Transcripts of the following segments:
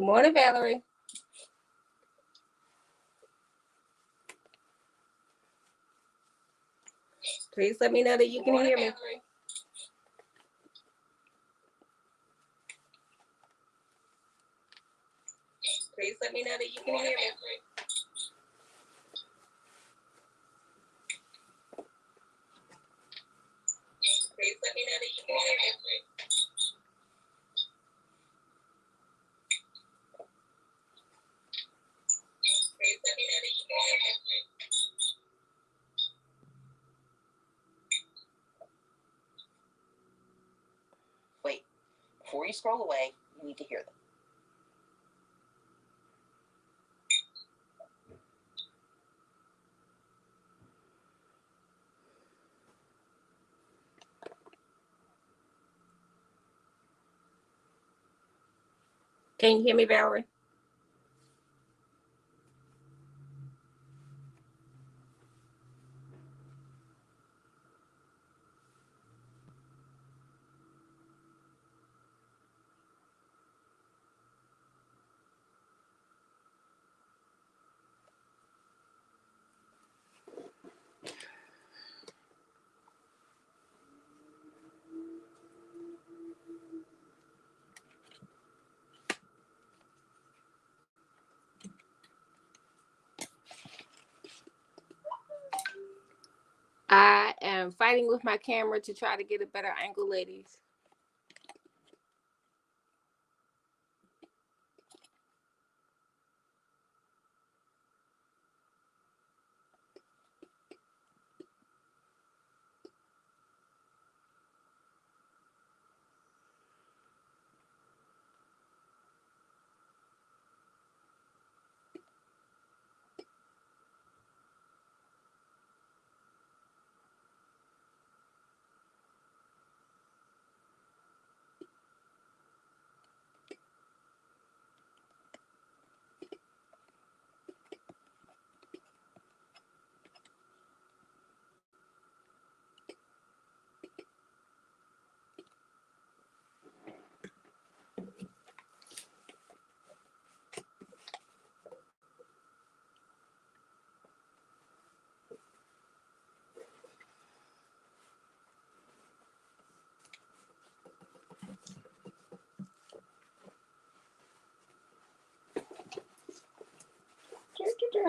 Good morning, Valerie. Please let me know that you can hear me. Please let me know that you can hear me. Please let me know that you can hear me. Please let me know that you can hear me. Wait, before you scroll away, you need to hear them. Can you hear me, Valerie? I am fighting with my camera to try to get a better angle, ladies.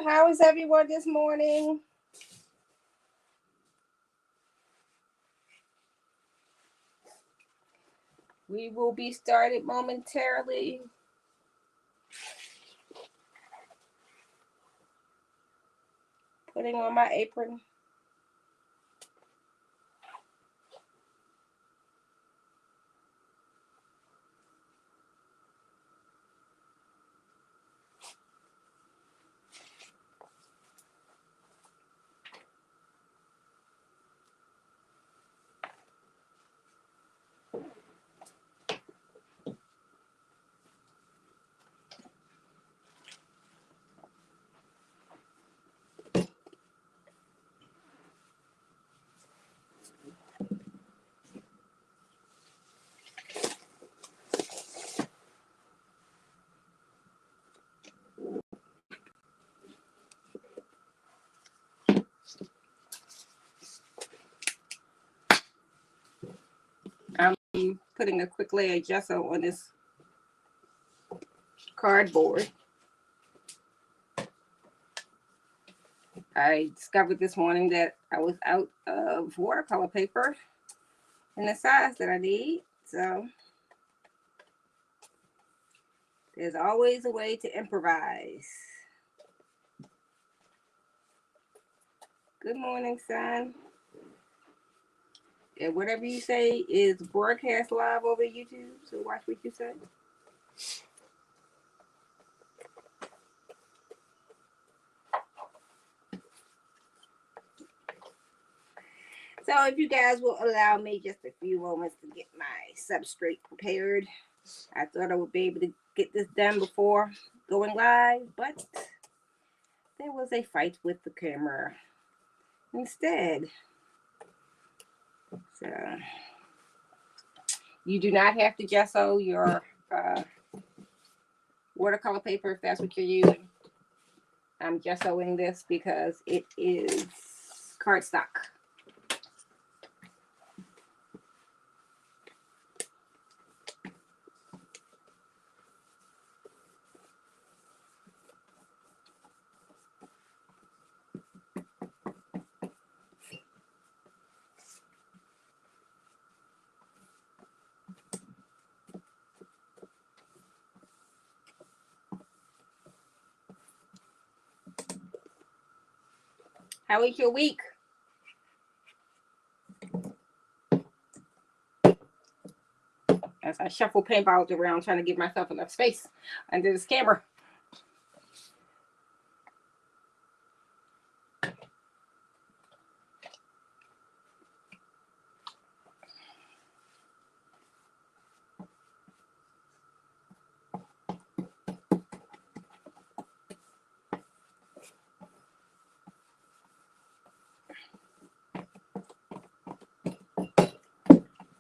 How is everyone this morning? We will be started momentarily. Putting on my apron. I'm putting a quick layer of gesso on this cardboard. I discovered this morning that I was out of watercolor paper in the size that I need. So there's always a way to improvise. Good morning, son. And whatever you say is broadcast live over YouTube, so watch what you say. So if you guys will allow me just a few moments to get my substrate prepared, I thought I would be able to get this done before going live, but there was a fight with the camera instead. So you do not have to gesso your watercolor paper if that's what you're using. I'm gessoing this because it is cardstock. How was your week? As I shuffle paintballs around trying to give myself enough space under this camera.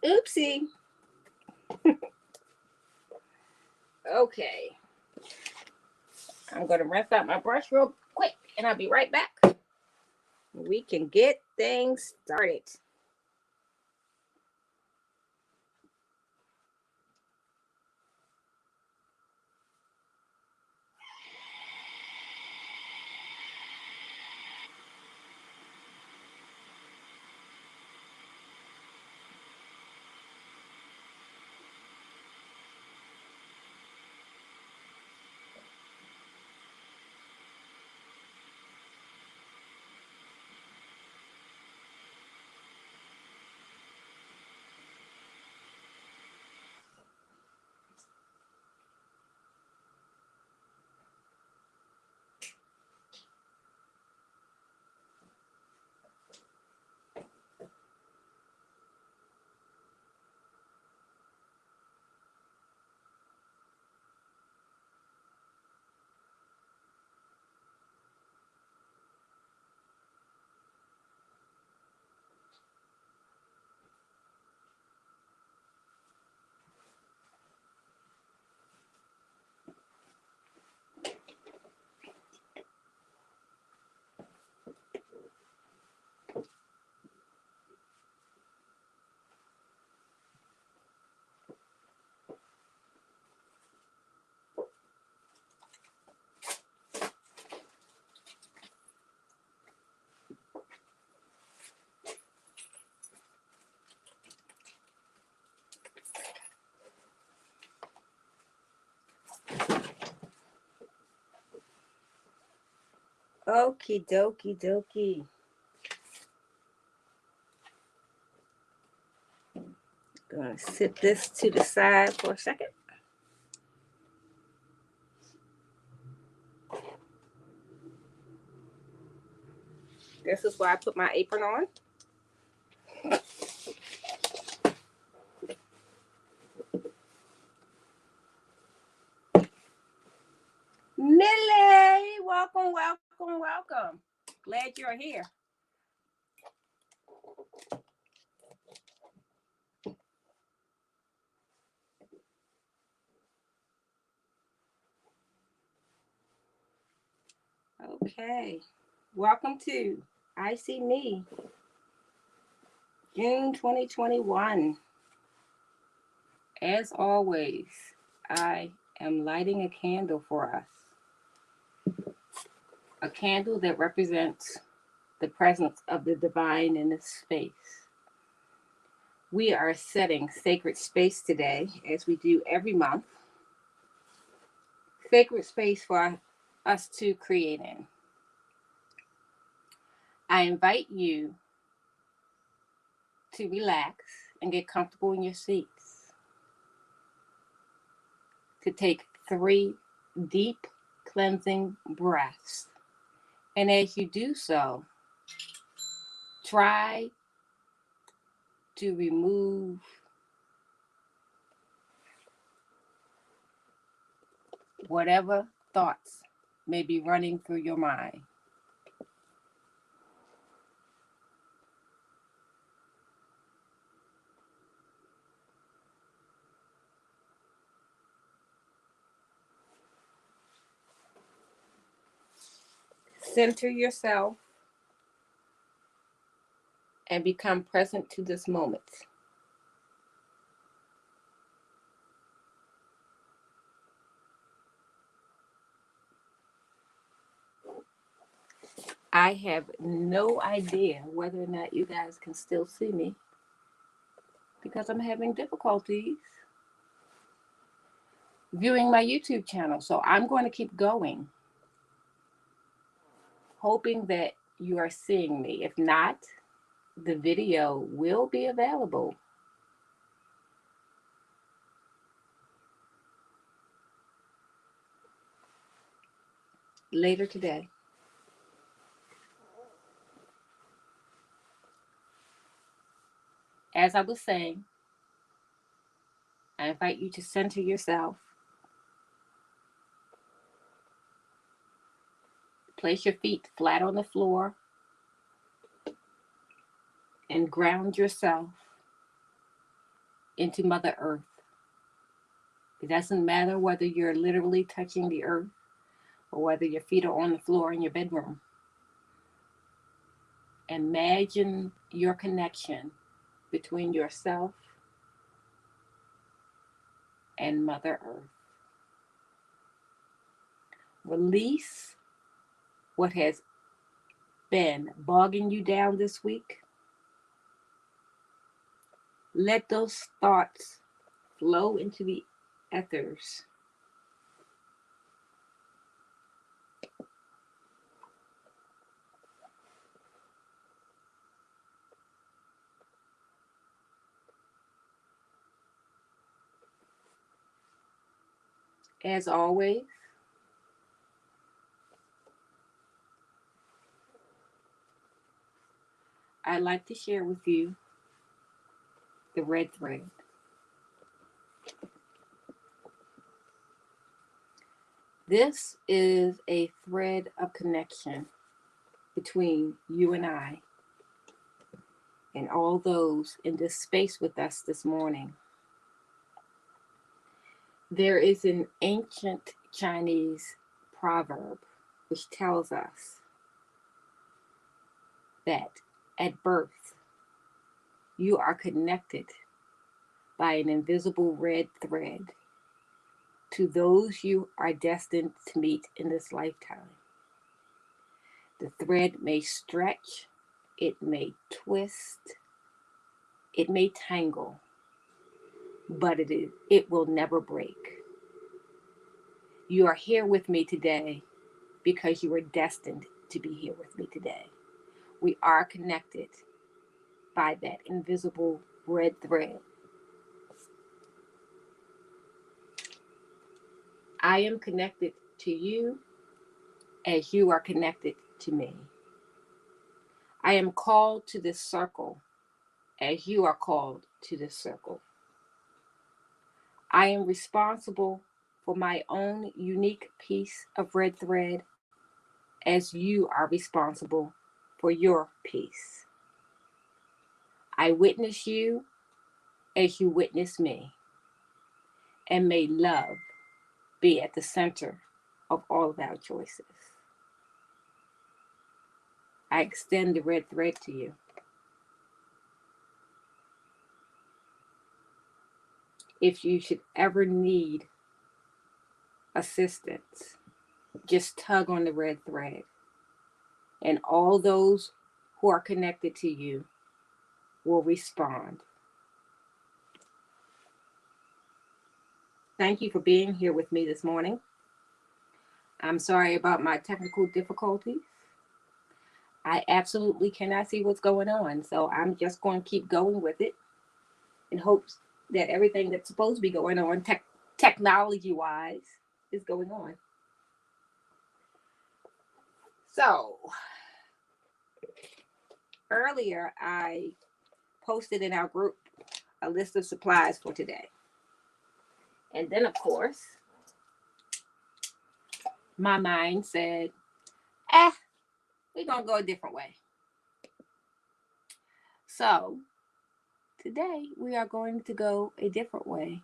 Oopsie. Okay. I'm going to rinse out my brush real quick and I'll be right back. We can get things started. Okie dokie dokie. Gonna sit this to the side for a second. This is why I put my apron on. Millie, welcome, welcome, welcome. Glad you're here. Okay. Welcome to I See Me, June 2021. As always, I am lighting a candle for us. A candle that represents the presence of the divine in this space. We are setting sacred space today, as we do every month. Sacred space for us to create in. I invite you to relax and get comfortable in your seats. To take 3 deep cleansing breaths. And as you do so, try to remove whatever thoughts may be running through your mind. center yourself and become present to this moment. I have no idea whether or not you guys can still see me because I'm having difficulties viewing my YouTube channel. So I'm going to keep going, hoping that you are seeing me. If not, the video will be available later today. As I was saying, I invite you to center yourself. Place your feet flat on the floor and ground yourself into Mother Earth. It doesn't matter whether you're literally touching the earth or whether your feet are on the floor in your bedroom. Imagine your connection between yourself and Mother Earth. Release what has been bogging you down this week. Let those thoughts flow into the ethers. As always, I'd like to share with you the red thread. This is a thread of connection between you and I and all those in this space with us this morning. There is an ancient Chinese proverb which tells us that at birth, you are connected by an invisible red thread to those you are destined to meet in this lifetime. The thread may stretch, it may twist, it may tangle, but it will never break. You are here with me today because you were destined to be here with me today. We are connected by that invisible red thread. I am connected to you as you are connected to me. I am called to this circle as you are called to this circle. I am responsible for my own unique piece of red thread as you are responsible for your piece. I witness you as you witness me, and may love be at the center of all of our choices. I extend the red thread to you. If you should ever need assistance, just tug on the red thread, and all those who are connected to you will respond. Thank you for being here with me this morning. I'm sorry about my technical difficulties. I absolutely cannot see what's going on, so I'm just going to keep going with it in hopes that everything that's supposed to be going on technology-wise is going on. So, earlier I posted in our group a list of supplies for today. And then, of course, my mind said, we're going to go a different way. So, today we are going to go a different way.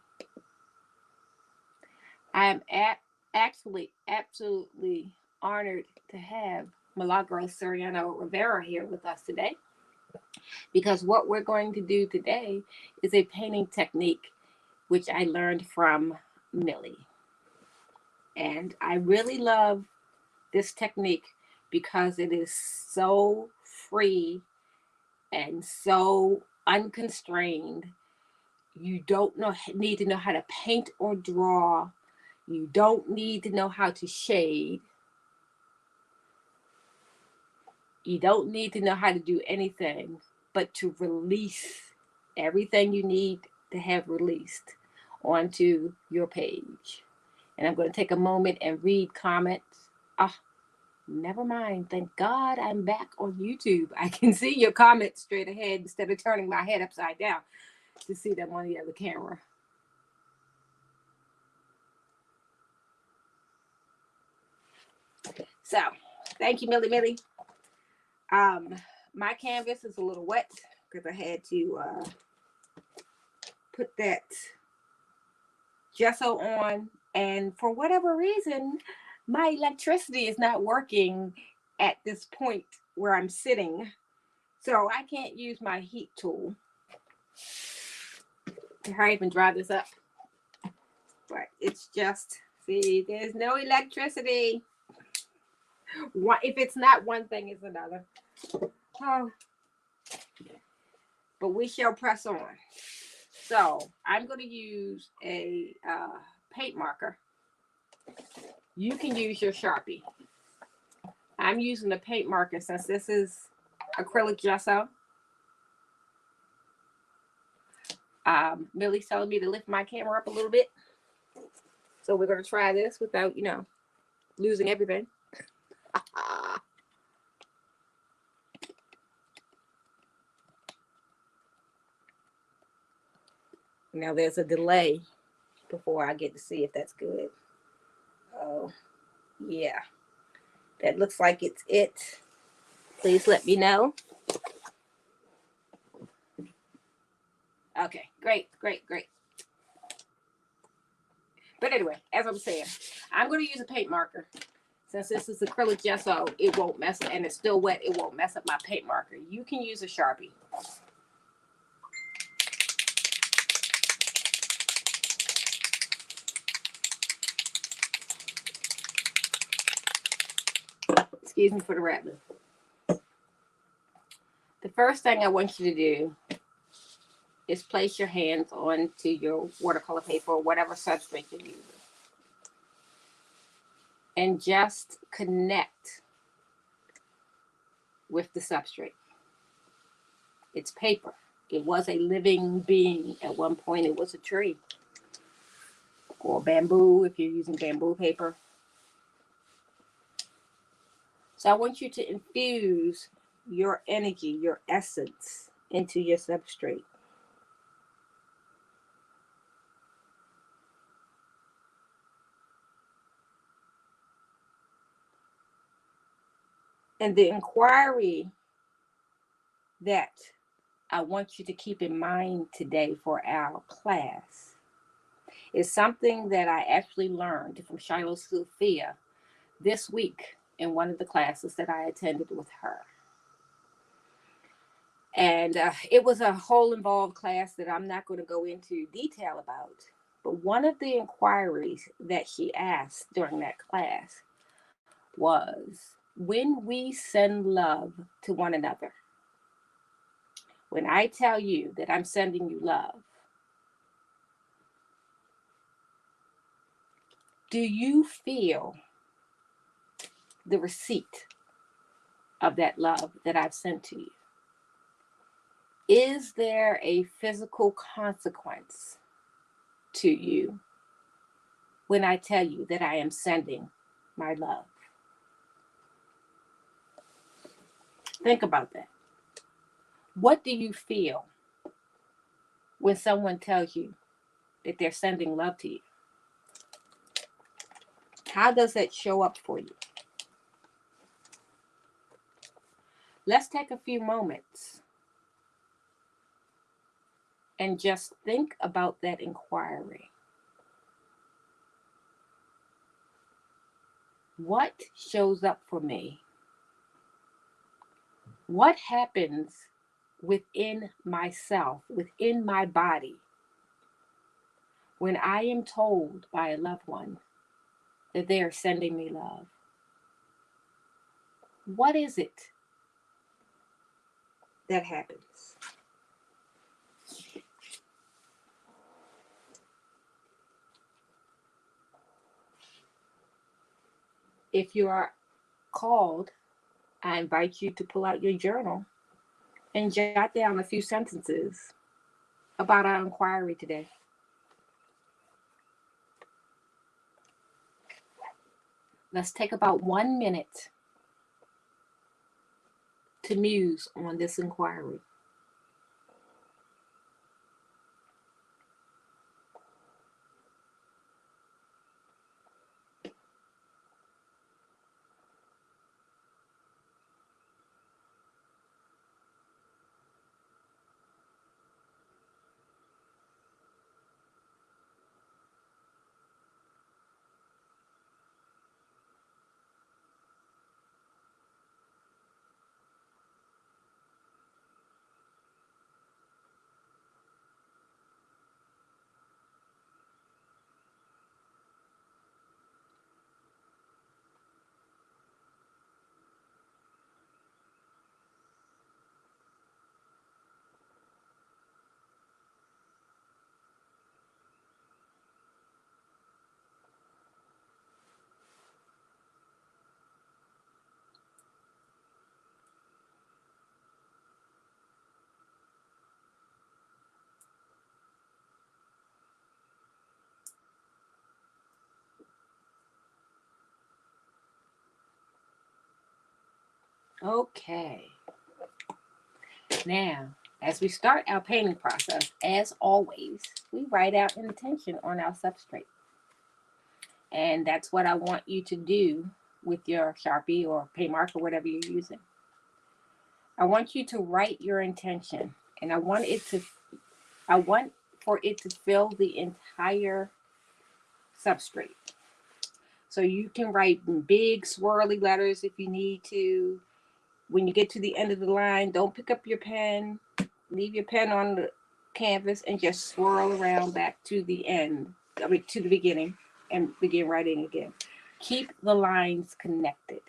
I am actually absolutely honored to have Milagros Soriano Rivera here with us today, because what we're going to do today is a painting technique which I learned from Millie. And I really love this technique because it is so free and so unconstrained. You don't need to know how to paint or draw. You don't need to know how to shade. You don't need to know how to do anything but to release everything you need to have released onto your page. And I'm going to take a moment and read comments. Never mind. Thank God I'm back on YouTube. I can see your comments straight ahead instead of turning my head upside down to see them on the other camera. So, thank you, Millie. My canvas is a little wet because I had to put that gesso on, and for whatever reason, my electricity is not working at this point where I'm sitting, so I can't use my heat tool to hurry up and dry this up. But it's just, see, there's no electricity. If it's not one thing, it's another. Oh. But we shall press on. So I'm going to use a paint marker. You can use your Sharpie. I'm using a paint marker since this is acrylic gesso. Millie's telling me to lift my camera up a little bit. So we're going to try this without, losing everything. Now there's a delay before I get to see if that's good. Oh, yeah. That looks like it's it. Please let me know. Okay, great. But anyway, as I'm saying, I'm going to use a paint marker. Since this is acrylic gesso, it won't mess up, and it's still wet, it won't mess up my paint marker. You can use a Sharpie. Excuse me for the rattling. The first thing I want you to do is place your hands onto your watercolor paper or whatever substrate you're using. And just connect with the substrate. It's paper. It was a living being. At one point, it was a tree. Or bamboo, if you're using bamboo paper. So I want you to infuse your energy, your essence into your substrate. And the inquiry that I want you to keep in mind today for our class is something that I actually learned from Shiloh Sophia this week in one of the classes that I attended with her. And it was a whole involved class that I'm not going to go into detail about. But one of the inquiries that she asked during that class was, when we send love to one another, when I tell you that I'm sending you love, do you feel the receipt of that love that I've sent to you? Is there a physical consequence to you when I tell you that I am sending my love? Think about that. What do you feel when someone tells you that they're sending love to you? How does that show up for you? Let's take a few moments and just think about that inquiry. What shows up for me What happens within myself, within my body, when I am told by a loved one that they are sending me love? What is it that happens? If you are called, I invite you to pull out your journal and jot down a few sentences about our inquiry today. Let's take about 1 minute to muse on this inquiry. Okay. Now, as we start our painting process, as always, we write out intention on our substrate. And that's what I want you to do with your Sharpie or paint marker, whatever you're using. I want you to write your intention, and I want for it to fill the entire substrate. So you can write in big swirly letters if you need to. When you get to the end of the line, don't pick up your pen. Leave your pen on the canvas and just swirl around back to the end, to the beginning, and begin writing again. Keep the lines connected.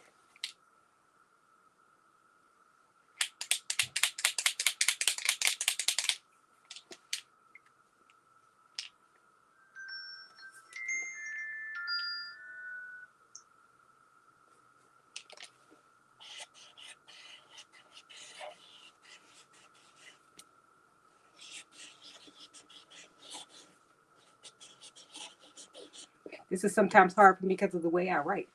This is sometimes hard for me because of the way I write.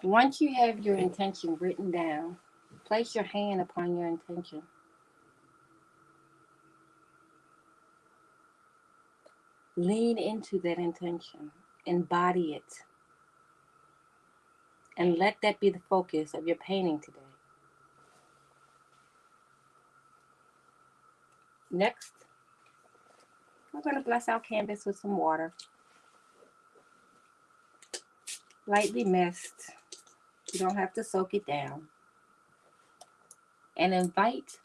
Once you have your intention written down, place your hand upon your intention. Lean into that intention, embody it, and let that be the focus of your painting today. Next, we're going to bless our canvas with some water. Lightly mist. You don't have to soak it down. And invite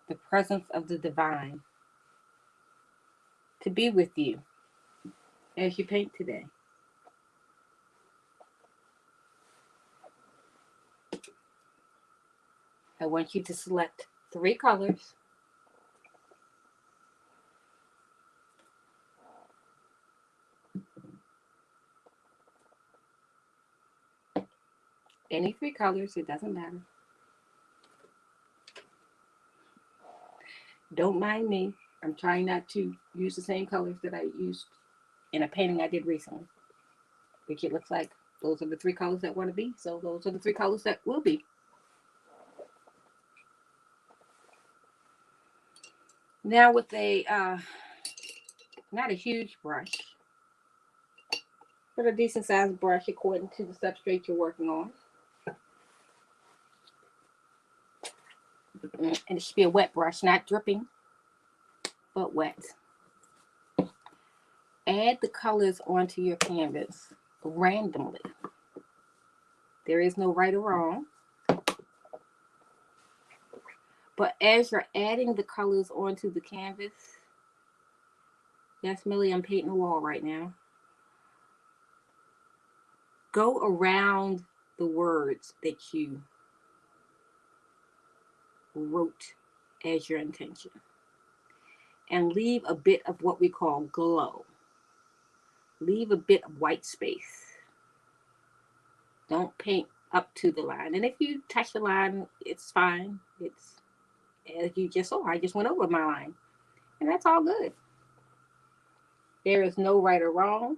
the presence of the divine to be with you as you paint today. I want you to select 3 colors. Any 3 colors, it doesn't matter. Don't mind me. I'm trying not to use the same colors that I used in a painting I did recently. Which it looks like those are the 3 colors that want to be. So those are the 3 colors that will be. Now with a, not a huge brush, but a decent sized brush according to the substrate you're working on. And it should be a wet brush, not dripping, but wet. Add the colors onto your canvas randomly. There is no right or wrong. But as you're adding the colors onto the canvas, yes, Millie, I'm painting a wall right now. Go around the words that you wrote as your intention. And leave a bit of what we call glow. Leave a bit of white space. Don't paint up to the line. And if you touch the line, it's fine. It's as you just saw, I just went over my line. And that's all good. There is no right or wrong.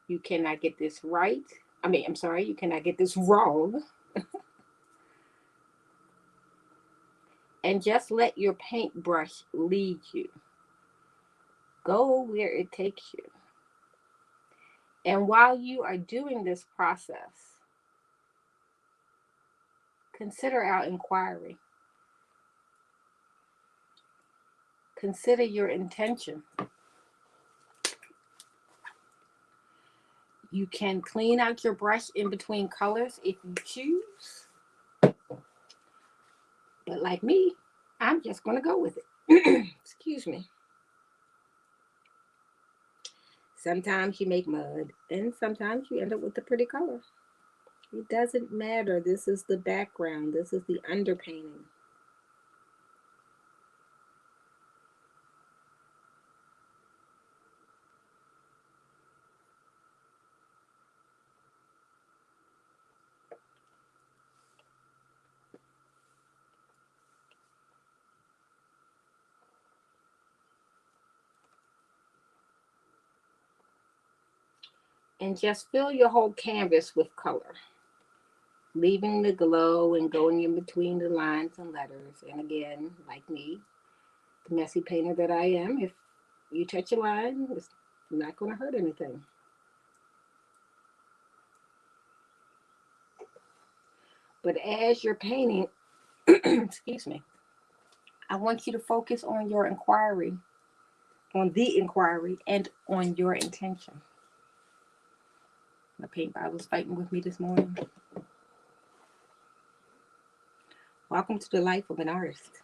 You cannot get this right. You cannot get this wrong. And just let your paintbrush lead you. Go where it takes you. And while you are doing this process, consider our inquiry. Consider your intention. You can clean out your brush in between colors if you choose. But like me, I'm just going to go with it. Excuse me. Sometimes you make mud, and sometimes you end up with a pretty color. It doesn't matter. This is the background. This is the underpainting. And just fill your whole canvas with color, leaving the glow and going in between the lines and letters. And again, like me, the messy painter that I am, if you touch a line, it's not going to hurt anything. But as you're painting, excuse me, I want you to focus on your inquiry, on the inquiry, and on your intention. My paint Bible's fighting with me this morning. Welcome to the life of an artist.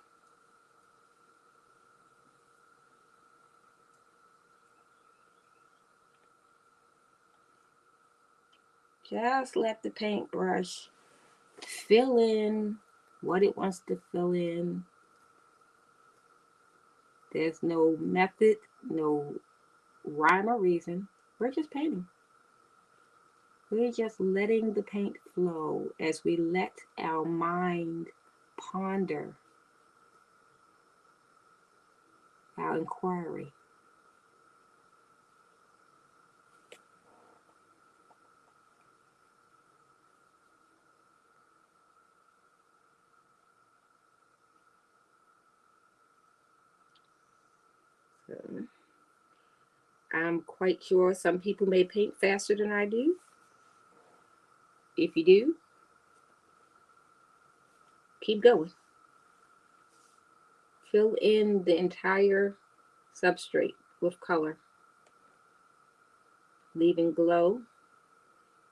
Just let the paintbrush fill in what it wants to fill in. There's no method, no rhyme or reason. We're just painting. We're just letting the paint flow as we let our mind ponder our inquiry. I'm quite sure some people may paint faster than I do. If you do, keep going. Fill in the entire substrate with color, leaving glow.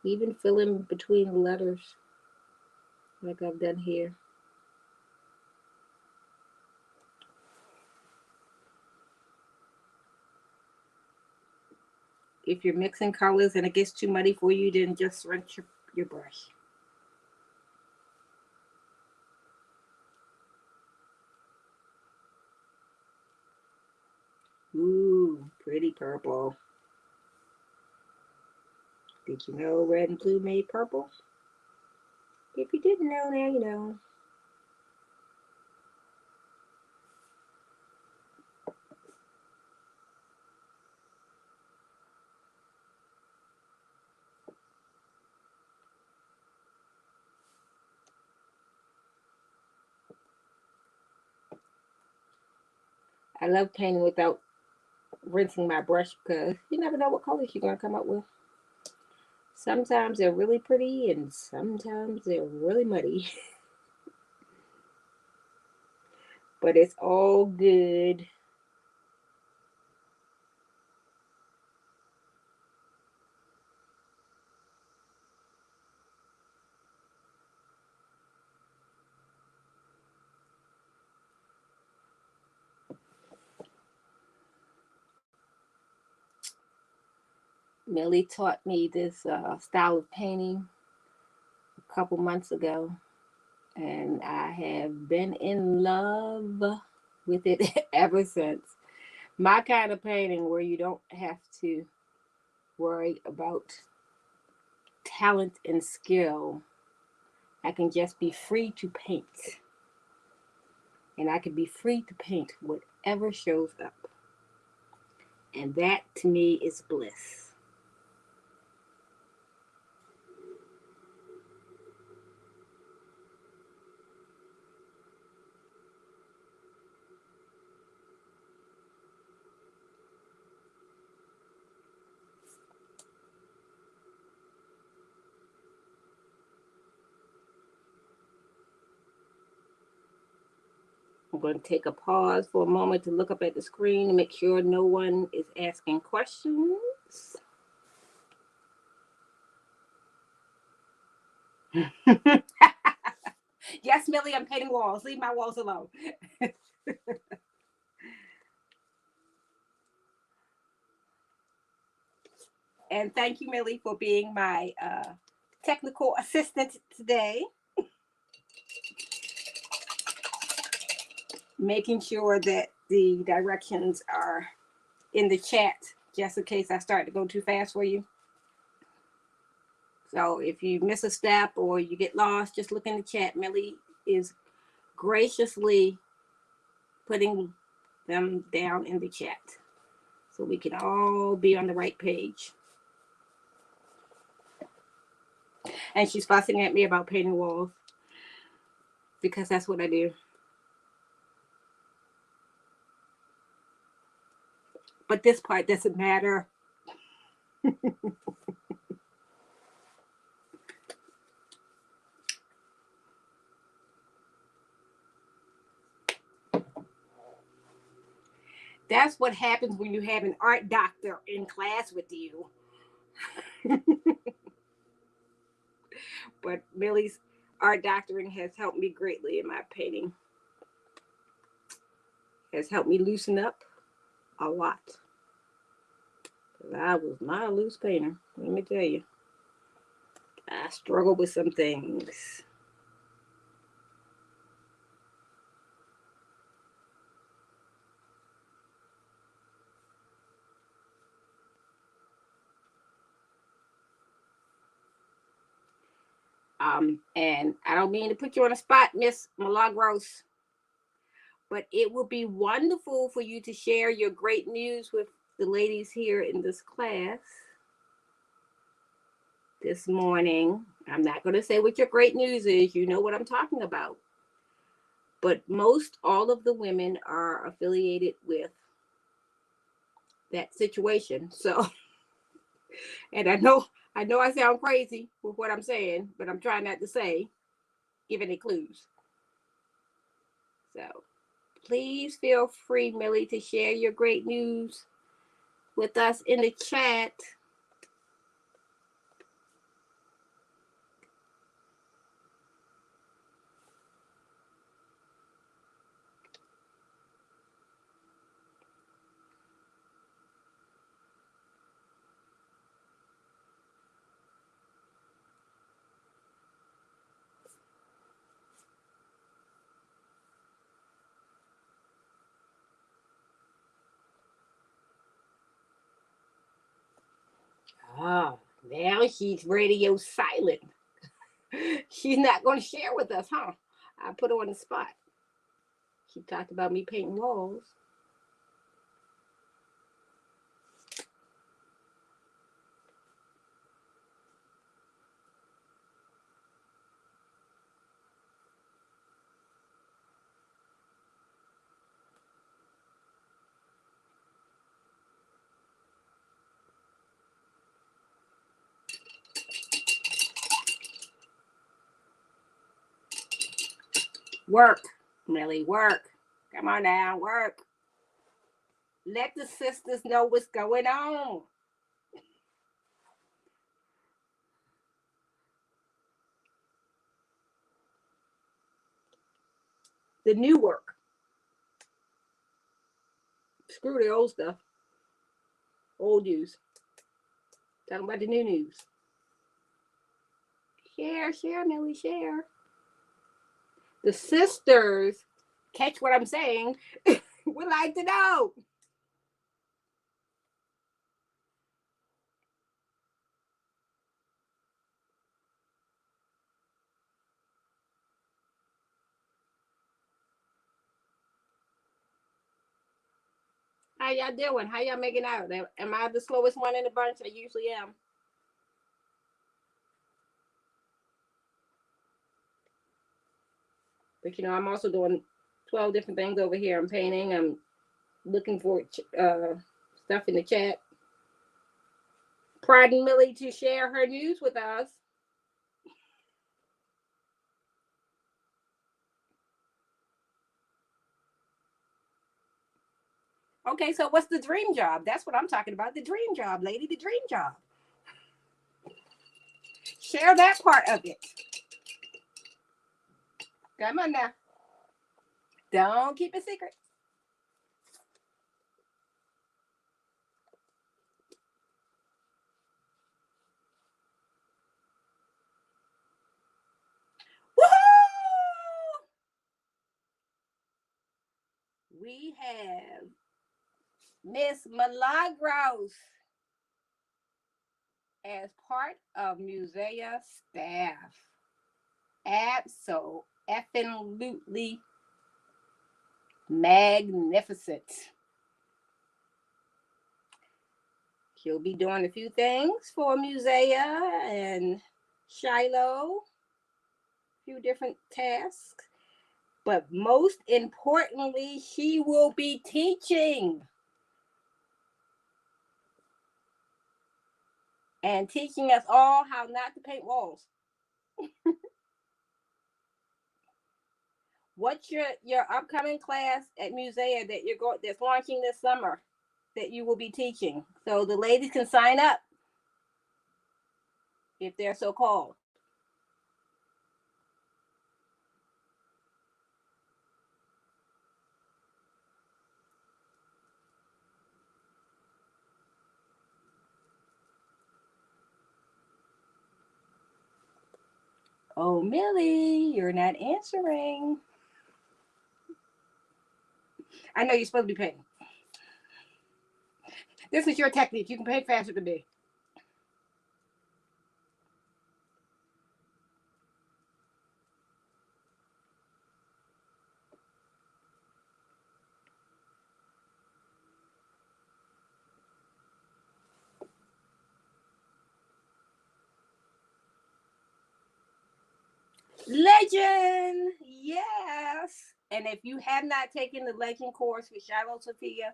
Even fill in between the letters like I've done here. If you're mixing colors and it gets too muddy for you, then just rinse your brush. Ooh, pretty purple. Did you know red and blue made purple? If you didn't know, now you know. I love painting without rinsing my brush because you never know what colors you're going to come up with. Sometimes they're really pretty and sometimes they're really muddy. But it's all good. Millie taught me this style of painting a couple months ago, and I have been in love with it ever since. My kind of painting where you don't have to worry about talent and skill. I can just be free to paint. And I can be free to paint whatever shows up. And that to me is bliss. I'm going to take a pause for a moment to look up at the screen and make sure no one is asking questions. Yes, Millie, I'm painting walls. Leave my walls alone. And thank you, Millie, for being my technical assistant today, making sure that the directions are in the chat just in case I start to go too fast for you. So if you miss a step or you get lost, just look in the chat. Millie is graciously putting them down in the chat so we can all be on the right page. And she's fussing at me about painting walls because that's what I do. But this part doesn't matter. That's what happens when you have an art doctor in class with you. But Millie's art doctoring has helped me greatly in my painting. Has helped me loosen up a lot. I was not a loose painter, let me tell you. I struggled with some things. And I don't mean to put you on the spot, Miss Milagros, but it would be wonderful for you to share your great news with the ladies here in this class this morning. I'm not going to say what your great news is. You know what I'm talking about. But most all of the women are affiliated with that situation. So, and I know I sound crazy with what I'm saying, but I'm trying not to say, give any clues. So please feel free, Millie, to share your great news with us in the chat. Ah, now she's radio silent. She's not going to share with us, huh? I put her on the spot. She talked about me painting walls. Work, Millie, work. Come on now, work. Let the sisters know what's going on. The new work. Screw the old stuff. Old news. Talking about the new news. Share, Millie, share. The sisters, catch what I'm saying, would like to know. How y'all doing? How y'all making out? Am I the slowest one in the bunch? I usually am. But you know, I'm also doing 12 different things over here. I'm painting. I'm looking for stuff in the chat. Prodding Millie to share her news with us. Okay, so what's the dream job? That's what I'm talking about. The dream job, lady. The dream job. Share that part of it. Come on now. Don't keep it secret. Woohoo! We have Miss Milagros as part of Musea staff. Absolutely magnificent. She'll be doing a few things for Musea and Shiloh, a few different tasks. But most importantly, she will be teaching. And teaching us all how not to paint walls. What's your upcoming class at Musea that that's launching this summer that you will be teaching? So the ladies can sign up if they're so called. Oh, Millie, you're not answering. I know you're supposed to be painting. This is your technique. You can paint faster than me. Legend, yes. And if you have not taken the legend course with Shiloh Sophia,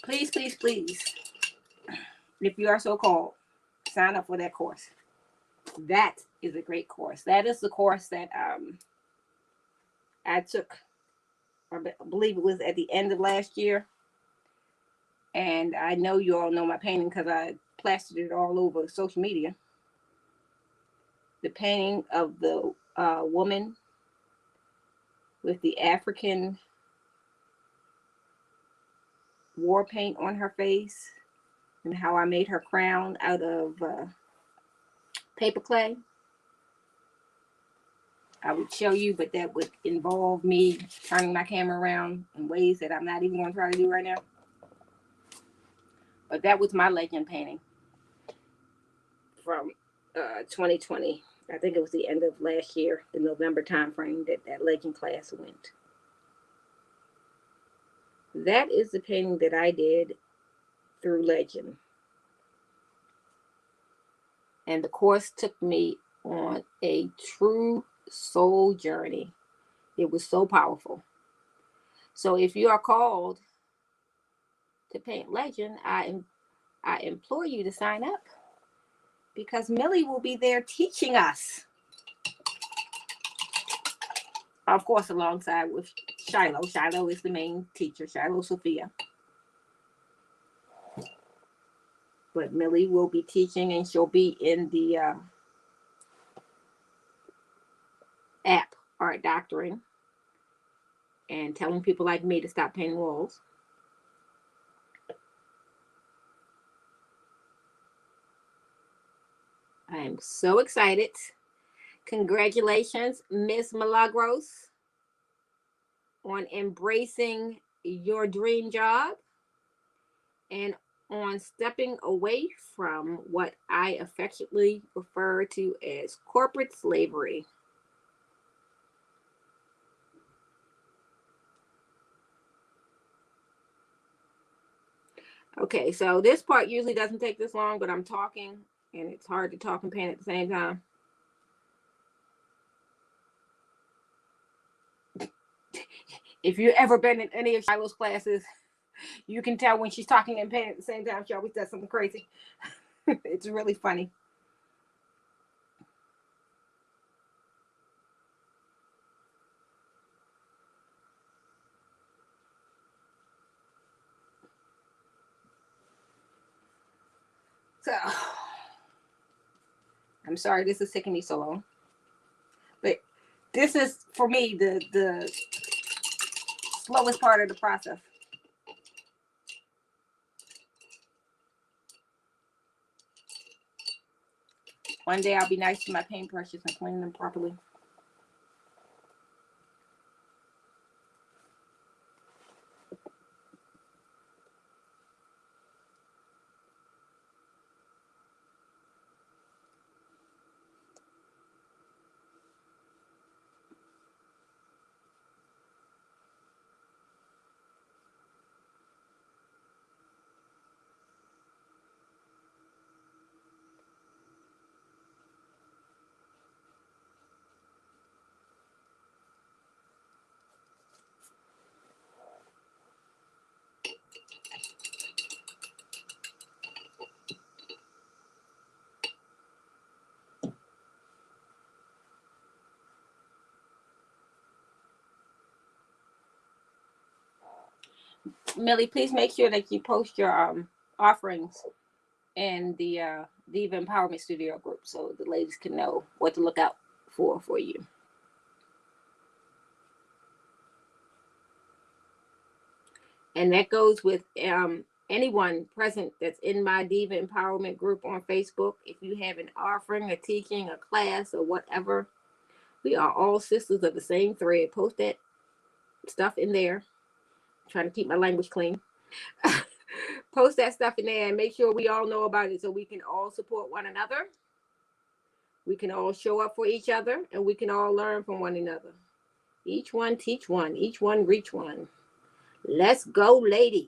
please, please, please, if you are so called, sign up for that course. That is a great course. That is the course that I took, I believe it was at the end of last year. And I know you all know my painting because I plastered it all over social media. The painting of the woman with the African war paint on her face, and how I made her crown out of paper clay. I would show you, but that would involve me turning my camera around in ways that I'm not even going to try to do right now. But that was my legend painting from 2020. I think it was the end of last year, the November time frame that legend class went. That is the painting that I did through Legend. And the course took me on a true soul journey. It was so powerful. So if you are called to paint Legend, I implore you to sign up, because Millie will be there teaching us. Of course, alongside with Shiloh. Shiloh is the main teacher, Shiloh Sophia. But Millie will be teaching, and she'll be in the app Art Doctoring and telling people like me to stop painting walls. I am so excited. Congratulations, Miss Milagros, on embracing your dream job and on stepping away from what I affectionately refer to as corporate slavery. Okay, so this part usually doesn't take this long, but I'm talking and it's hard to talk and paint at the same time. If you've ever been in any of Shiloh's classes, you can tell when she's talking and painting at the same time. She always does something crazy. It's really funny. So, I'm sorry this is taking me so long. But this is, for me, the slowest part of the process. One day I'll be nice to my paintbrushes and clean them properly. Millie, please make sure that you post your offerings in the Diva Empowerment Studio group so the ladies can know what to look out for you. And that goes with anyone present that's in my Diva Empowerment group on Facebook. If you have an offering, a teaching, a class, or whatever, we are all sisters of the same thread. Post that stuff in there. I'm trying to keep my language clean. Post that stuff in there and make sure we all know about it so we can all support one another. We can all show up for each other, and we can all learn from one another. Each one teach one, each one reach one. Let's go, ladies.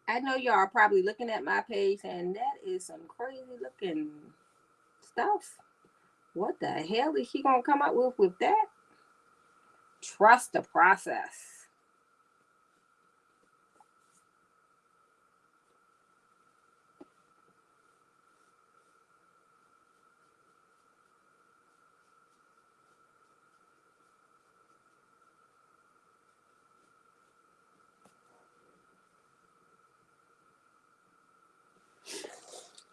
I know y'all are probably looking at my page and that is some crazy looking stuff. What the hell is she gonna come up with that? Trust the process.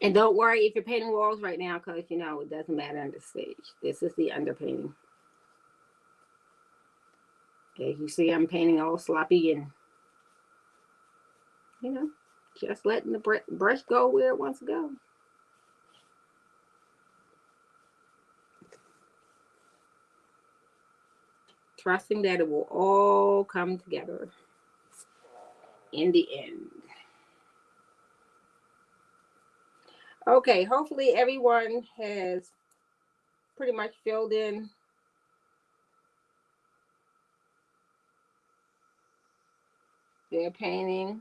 And don't worry if you're painting walls right now, because you know it doesn't matter on the stage. This is the underpainting. As you see, I'm painting all sloppy and, you know, just letting the brush go where it wants to go. Trusting that it will all come together in the end. Okay, hopefully everyone has pretty much filled in their painting.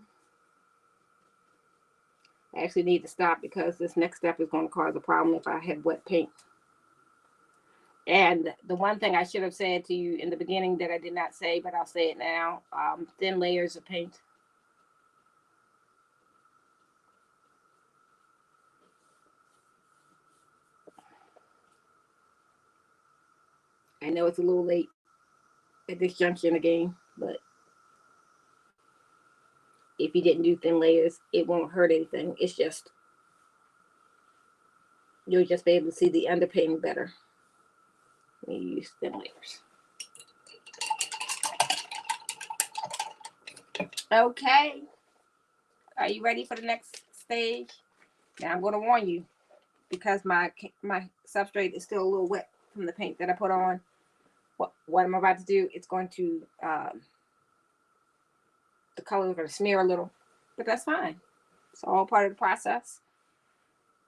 I actually need to stop because this next step is going to cause a problem if I have wet paint. And the one thing I should have said to you in the beginning that I did not say, but I'll say it now, thin layers of paint. I know it's a little late at this juncture in the game, but if you didn't do thin layers, it won't hurt anything. It's just, you'll just be able to see the underpainting better when you use thin layers. Okay. Are you ready for the next stage? Now I'm going to warn you, because my substrate is still a little wet from the paint that I put on. What I'm about to do, it's going to, the color is going to smear a little, but that's fine. It's all part of the process.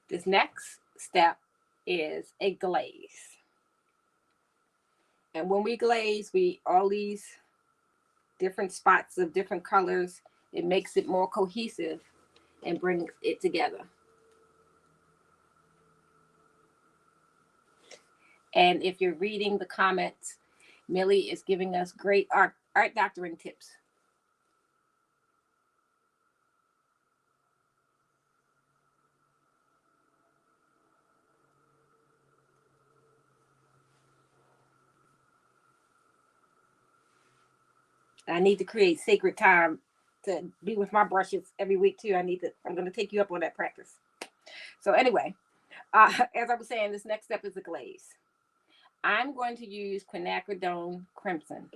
This next step is a glaze. And when we glaze, all these different spots of different colors, it makes it more cohesive and brings it together. And if you're reading the comments, Millie is giving us great art doctoring tips. I need to create sacred time to be with my brushes every week too. I'm going to take you up on that practice. So anyway, as I was saying, this next step is a glaze. I'm going to use quinacridone crimson.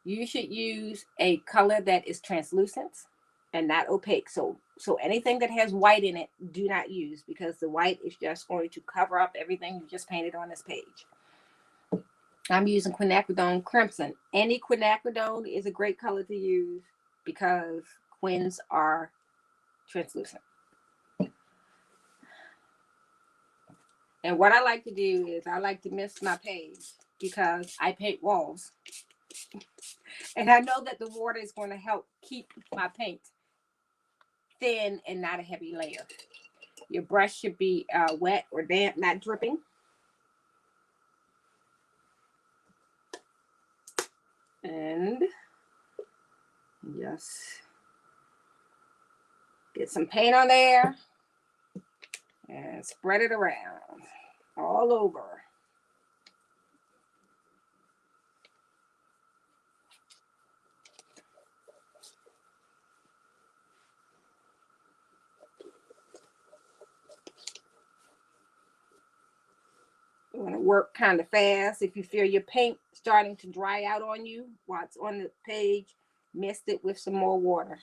You should use a color that is translucent and not opaque. So anything that has white in it, do not use, because the white is just going to cover up everything you just painted on this page. I'm using quinacridone crimson. Any quinacridone is a great color to use because quins are translucent. And what I like to do is I like to mist my page because I paint walls. And I know that the water is going to help keep my paint thin and not a heavy layer. Your brush should be wet or damp, not dripping. And just get some paint on there and spread it around all over. You want to work kind of fast. If you feel your paint starting to dry out on you while it's on the page, mist it with some more water.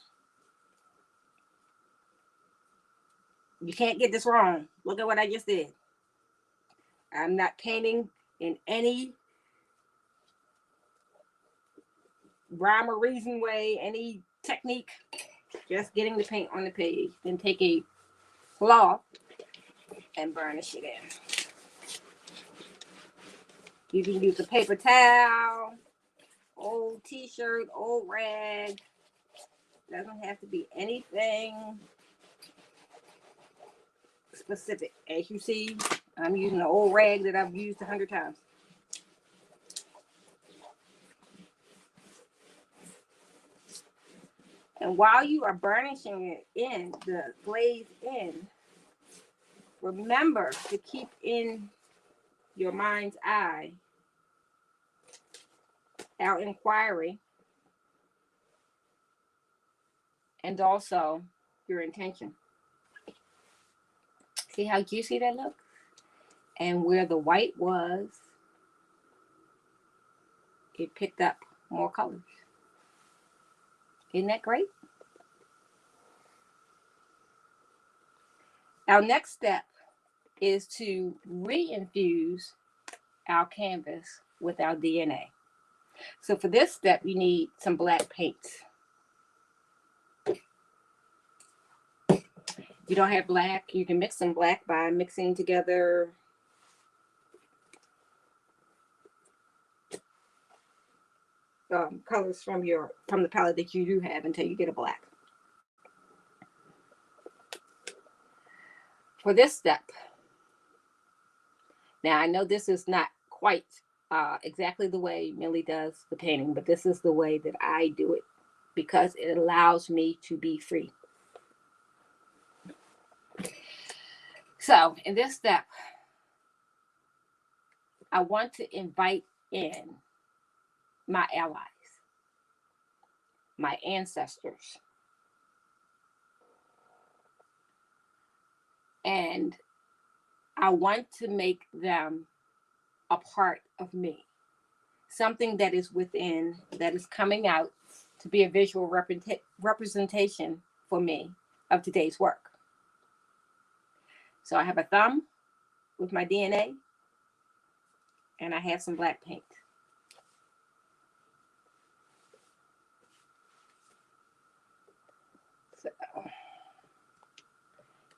You can't get this wrong. Look at what I just did. I'm not painting in any rhyme or reason way, any technique. Just getting the paint on the page. Then take a cloth and burnish it in. You can use a paper towel, old t-shirt, old rag. Doesn't have to be anything specific. As you see, I'm using an old rag that I've used 100 times. And while you are burnishing it in, the glaze in, remember to keep in your mind's eye our inquiry and also your intention. See how juicy that looks? And where the white was, it picked up more colors. Isn't that great? Our next step is to reinfuse our canvas with our DNA. So for this step, you need some black paint. If you don't have black, you can mix some black by mixing together colors from the palette that you do have until you get a black. For this step, now I know this is not quite exactly the way Millie does the painting, but this is the way that I do it because it allows me to be free. So in this step, I want to invite in my allies, my ancestors, and I want to make them a part of me, something that is within, that is coming out to be a visual representation for me of today's work. So I have a thumb with my DNA, and I have some black paint. So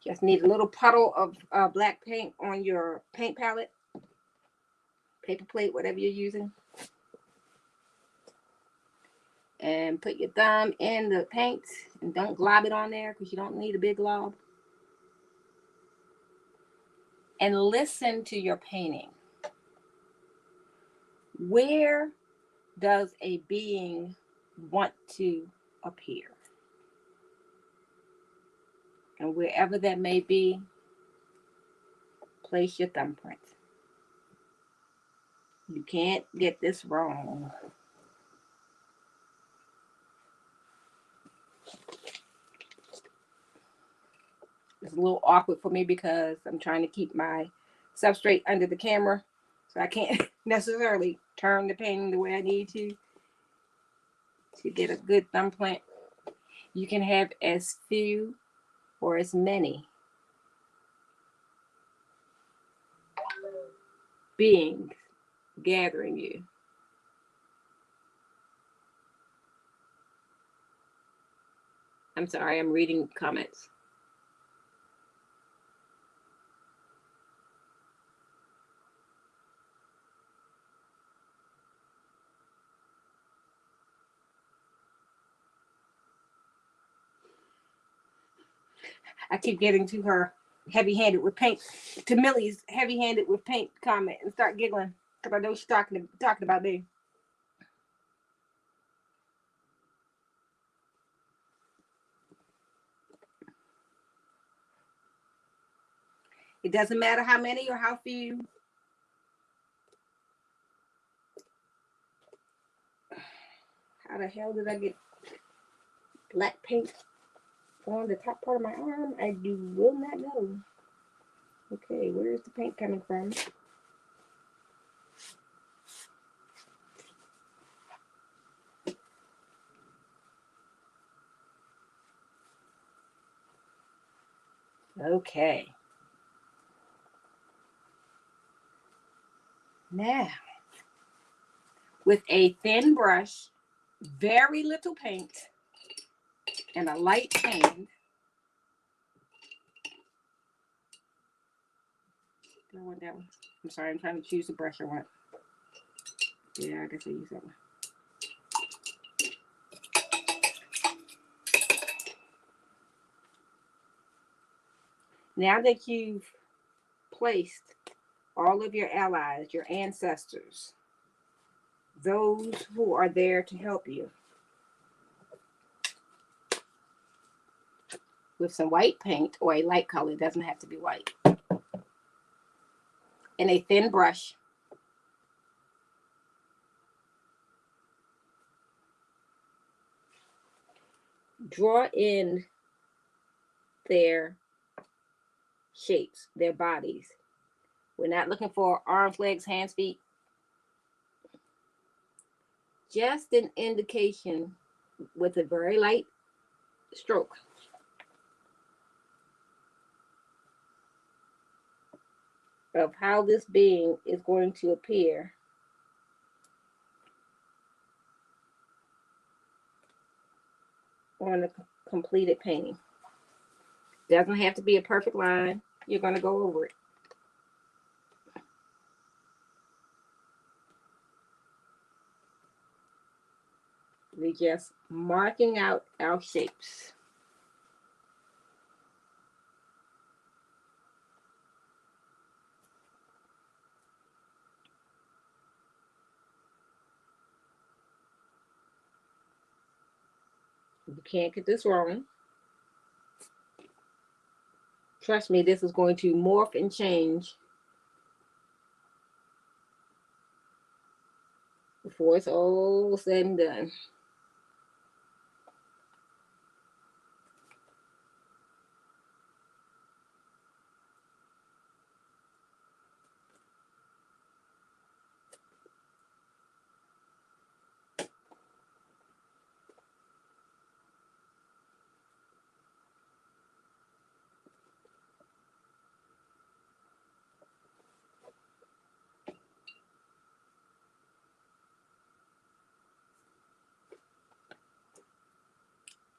just need a little puddle of black paint on your paint palette, paper plate, whatever you're using. And put your thumb in the paint and don't glob it on there because you don't need a big glob. And listen to your painting. Where does a being want to appear? And wherever that may be, place your thumbprint. You can't get this wrong. It's a little awkward for me because I'm trying to keep my substrate under the camera, so I can't necessarily turn the painting the way I need to get a good thumbprint. You can have as few or as many beings gathering you. I'm sorry, I'm reading comments. I keep getting to her heavy-handed with paint, to Millie's heavy-handed with paint comment and start giggling because I know she's talking about me. It doesn't matter how many or how few. How the hell did I get black paint on the top part of my arm? I will not know. Okay, where is the paint coming from? Okay. Now, with a thin brush, very little paint, and a light hand, I want that one. I'm sorry, I'm trying to choose the brush I want. Yeah, I guess I use that one. Now that you've placed all of your allies, your ancestors, those who are there to help you, with some white paint or a light color. It doesn't have to be white. And a thin brush. Draw in their shapes, their bodies. We're not looking for arms, legs, hands, feet. Just an indication with a very light stroke of how this being is going to appear on the completed painting. Doesn't have to be a perfect line. You're going to go over it. We're just marking out our shapes. You can't get this wrong. Trust me, this is going to morph and change before it's all said and done.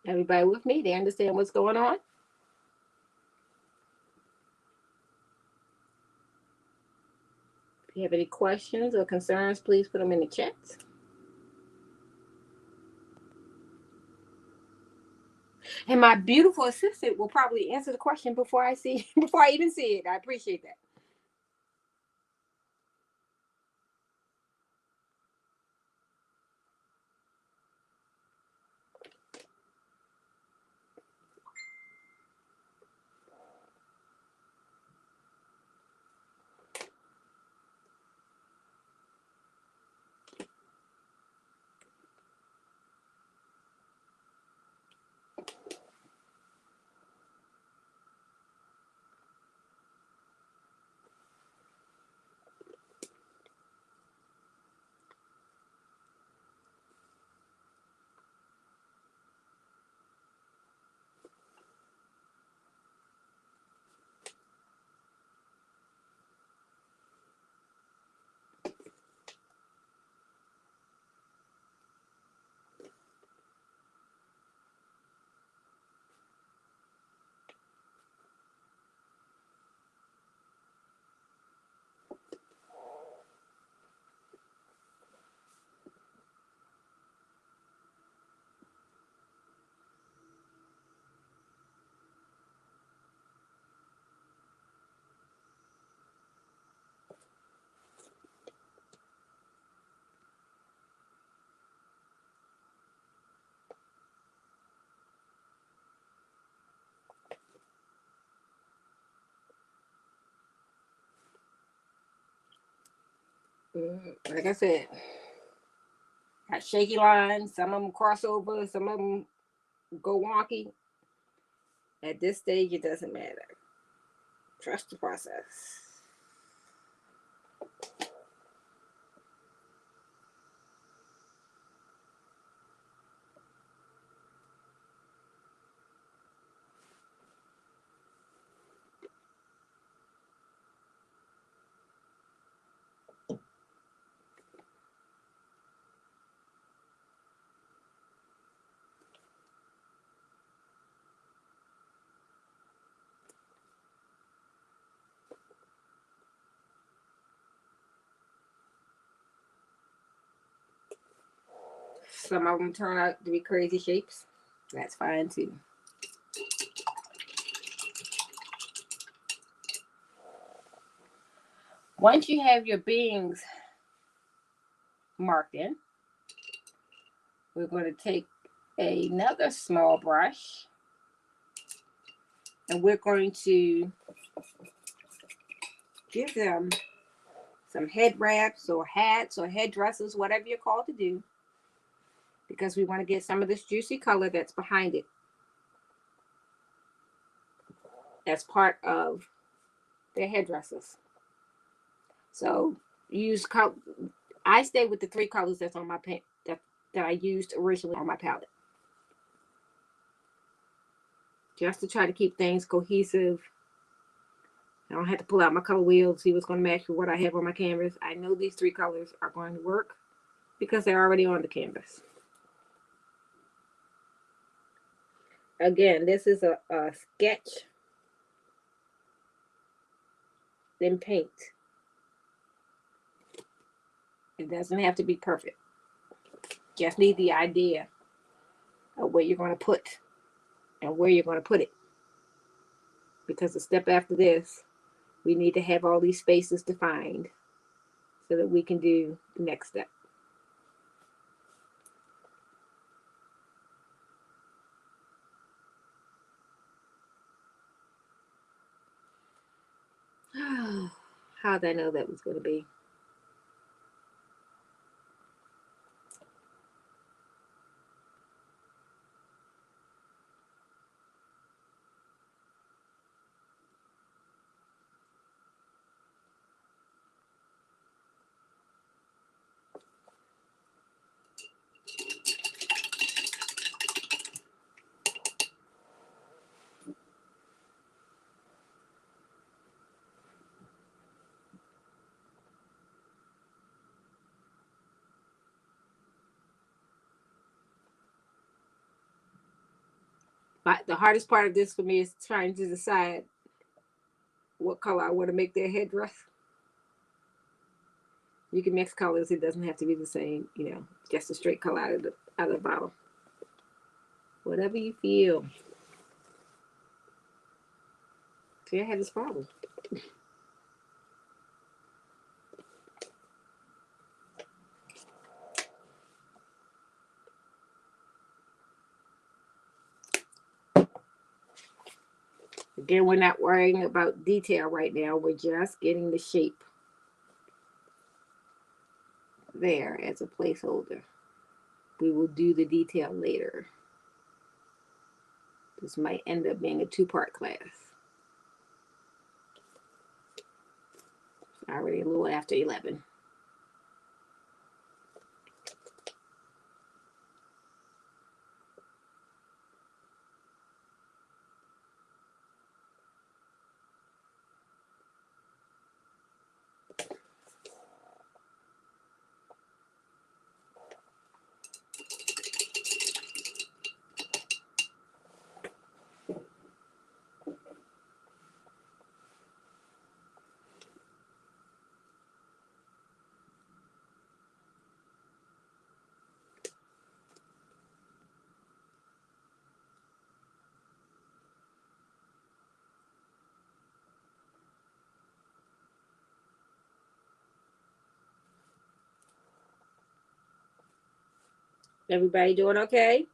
Everybody with me? They understand what's going on? If you have any questions or concerns, please put them in the chat. And my beautiful assistant will probably answer the question before I even see it. I appreciate that. Like I said, got shaky lines. Some of them cross over. Some of them go wonky. At this stage, it doesn't matter. Trust the process. Some of them turn out to be crazy shapes. That's fine too. Once you have your beings marked in, we're going to take another small brush And we're going to give them some head wraps or hats or headdresses, whatever you're called to do, because we want to get some of this juicy color that's behind it as part of their headdresses. So use color. I stay with the 3 colors that's on my paint that I used originally on my palette, just to try to keep things cohesive. I don't have to pull out my color wheel to see what's going to match with what I have on my canvas. I know these 3 colors are going to work because they're already on the canvas. Again, this is a sketch, then paint. It doesn't have to be perfect. Just need the idea of where you're going to put and where you're going to put it. Because the step after this, we need to have all these spaces defined so that we can do the next step. How did I know that was going to be? But the hardest part of this for me is trying to decide what color I want to make their headdress. You can mix colors. It doesn't have to be the same, just a straight color out of the bottle. Whatever you feel. See, I had this problem. Again, we're not worrying about detail right now. We're just getting the shape there as a placeholder. We will do the detail later. This might end up being a 2-part class. It's already a little after 11. Everybody doing okay?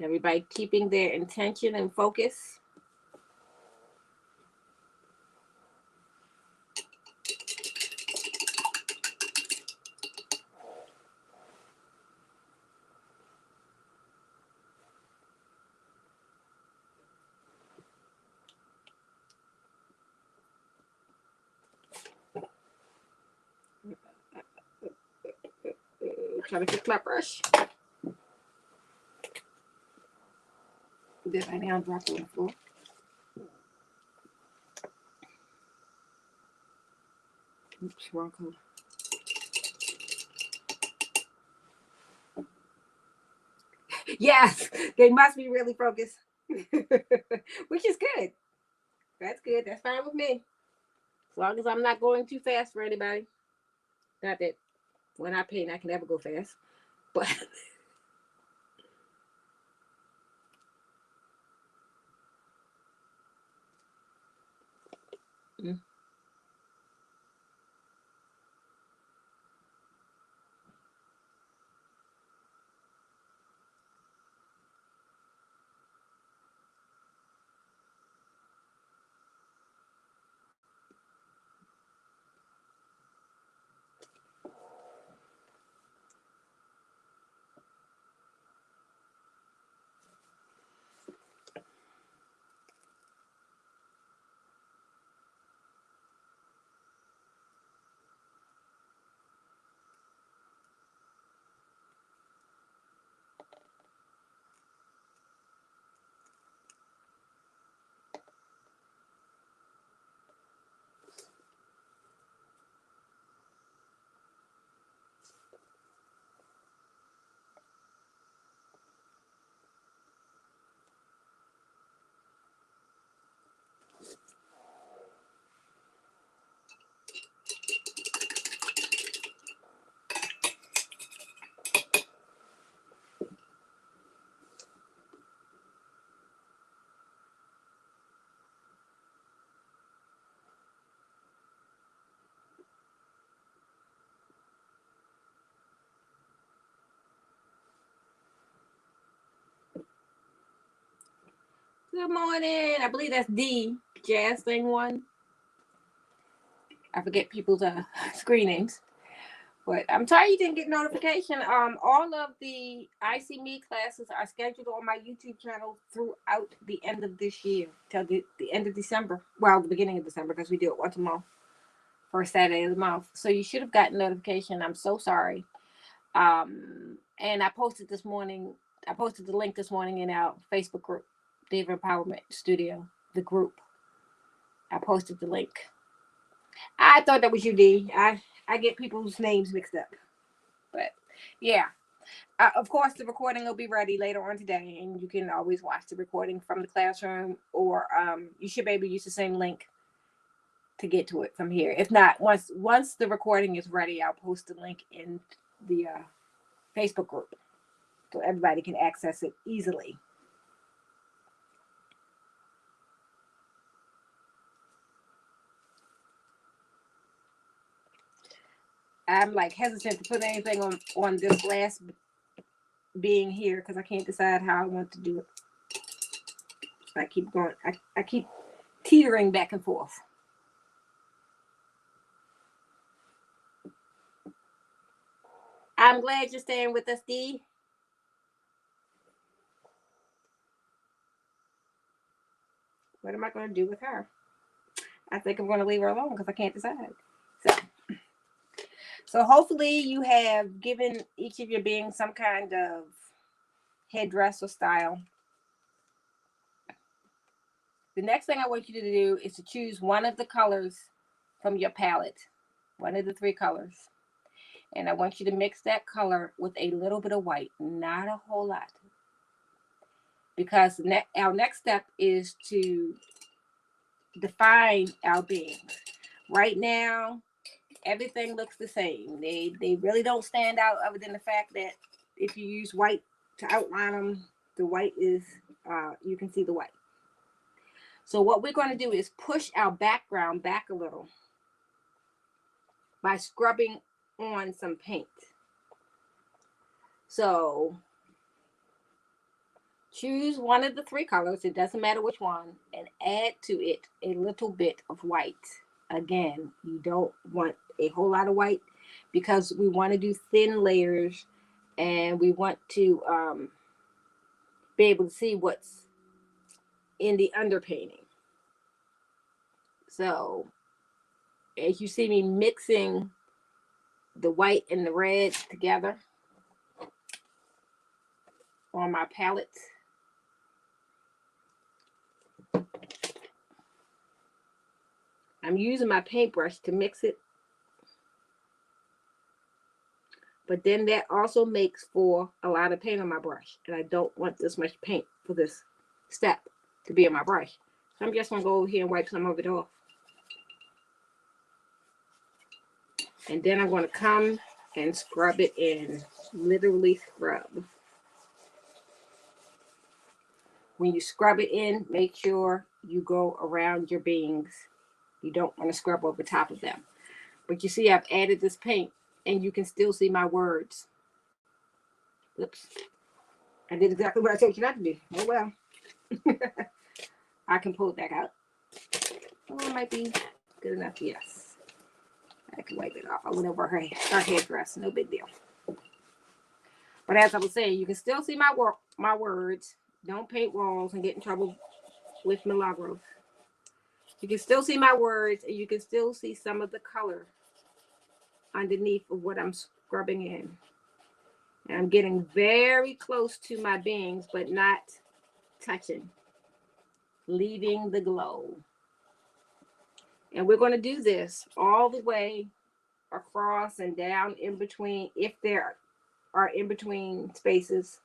Everybody keeping their intention and focus? Trying to fix my brush. Did I now drop on the floor? Oops, wrong color. Yes, they must be really focused. Which is good. That's good. That's fine with me. As long as I'm not going too fast for anybody. Not that when I paint, I can never go fast. But Good morning. I believe that's D. Jazz thing one. I forget people's screen names. But I'm sorry you didn't get notification. All of the IC Me classes are scheduled on my YouTube channel throughout the end of this year, till the end of December. Well, the beginning of December, because we do it once a month, first Saturday of the month. So you should have gotten notification. I'm so sorry. And I posted this morning. I posted the link this morning in our Facebook group, David Empowerment Studio, the group. I posted the link. I thought that was you, D. I get people's names mixed up. But yeah, of course, the recording will be ready later on today, and you can always watch the recording from the classroom, or you should maybe use the same link to get to it from here. If not, once the recording is ready, I'll post the link in the Facebook group so everybody can access it easily. I'm like hesitant to put anything on this last being here because I can't decide how I want to do it. So I keep going. I keep teetering back and forth. I'm glad you're staying with us, Dee. What am I going to do with her? I think I'm going to leave her alone because I can't decide. So hopefully you have given each of your beings some kind of headdress or style. The next thing I want you to do is to choose one of the colors from your palette, one of the 3 colors. And I want you to mix that color with a little bit of white, not a whole lot. Because our next step is to define our beings. Right now, everything looks the same. They really don't stand out other than the fact that if you use white to outline them, the white is, you can see the white. So what we're going to do is push our background back a little by scrubbing on some paint. So choose one of the 3 colors, it doesn't matter which one, and add to it a little bit of white. Again, you don't want a whole lot of white because we want to do thin layers and we want to be able to see what's in the underpainting. So as you see me mixing the white and the red together on my palette, I'm using my paintbrush to mix it. But then that also makes for a lot of paint on my brush. And I don't want this much paint for this step to be on my brush. So I'm just going to go over here and wipe some of it off. And then I'm going to come and scrub it in. Literally scrub. When you scrub it in, make sure you go around your beings. You don't want to scrub over top of them. But you see I've added this paint and you can still see my words. Oops. I did exactly what I told you not to do. Oh well. I can pull it back out. Oh, it might be good enough. Yes. I can wipe it off. I went over her headdress. No big deal. But as I was saying, you can still see my words. Don't paint walls and get in trouble with Milagros. You can still see my words and you can still see some of the color underneath of what I'm scrubbing in. And I'm getting very close to my beings, but not touching, leaving the glow. And we're going to do this all the way across and down in between. If there are in between spaces,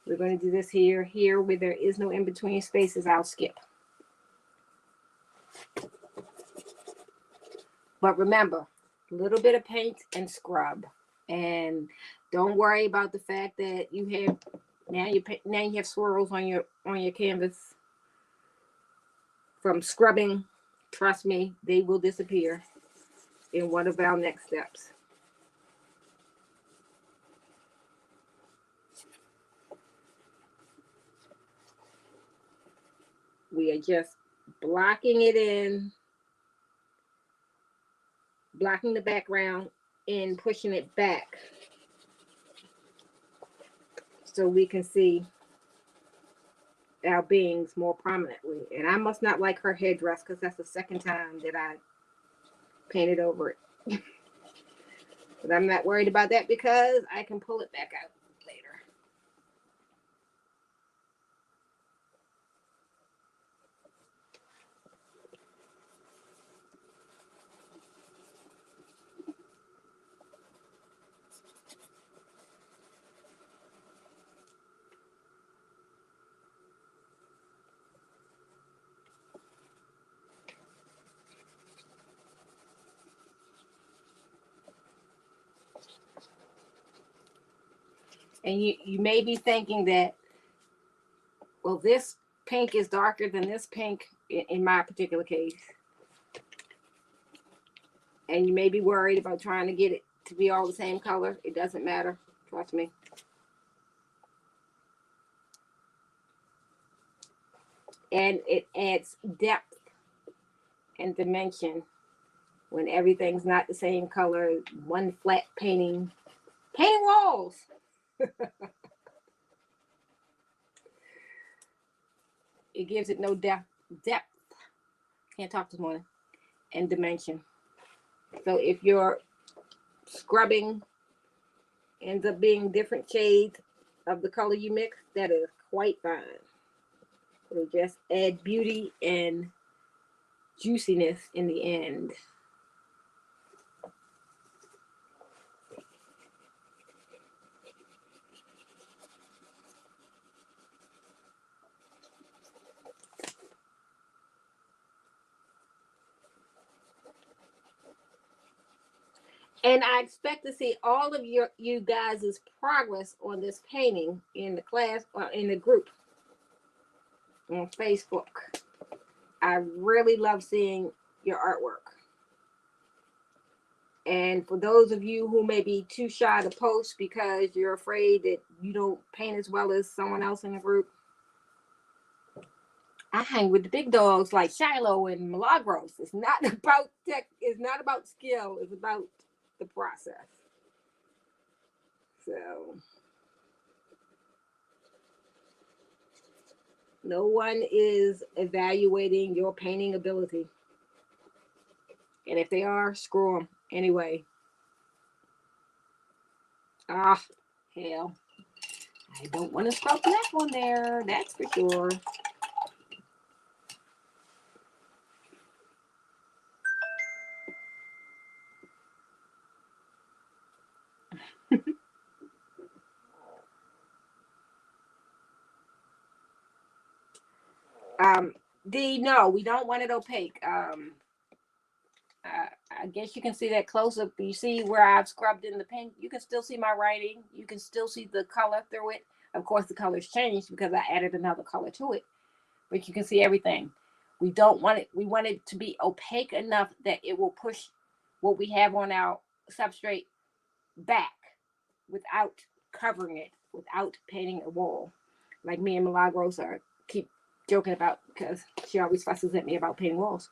we're going to do this here. Here, where there is no in between spaces, I'll skip. But remember, a little bit of paint and scrub. And don't worry about the fact that you have now you have swirls on your canvas from scrubbing. Trust me, they will disappear in one of our next steps. We are just blocking it in, blocking the background and pushing it back so we can see our beings more prominently. And I must not like her headdress because that's the second time that I painted over it. But I'm not worried about that because I can pull it back out later. And you may be thinking that, well, this pink is darker than this pink in my particular case. And you may be worried about trying to get it to be all the same color. It doesn't matter. Trust me. And it adds depth and dimension when everything's not the same color. One flat painting walls. It gives it no depth. Can't talk this morning. And dimension. So if your scrubbing ends up being different shades of the color you mix, that is quite fine. It'll just add beauty and juiciness in the end. And I expect to see all of you guys' progress on this painting in the class or in the group on Facebook. I really love seeing your artwork. And for those of you who may be too shy to post because you're afraid that you don't paint as well as someone else in the group, I hang with the big dogs like Shiloh and Milagros. It's not about tech. It's not about skill. It's about the process. So no one is evaluating your painting ability. And if they are, screw them. Anyway. Ah, hell. I don't want to scrub that one there. That's for sure. No, we don't want it opaque. I guess you can see that close up. You see where I've scrubbed in the pink. You can still see my writing. You can still see the color through it. Of course, the color's changed because I added another color to it. But you can see everything. We don't want it. We want it to be opaque enough that it will push what we have on our substrate back without covering it, without painting a wall. Like me and Milagros keep joking about because she always fusses at me about painting walls.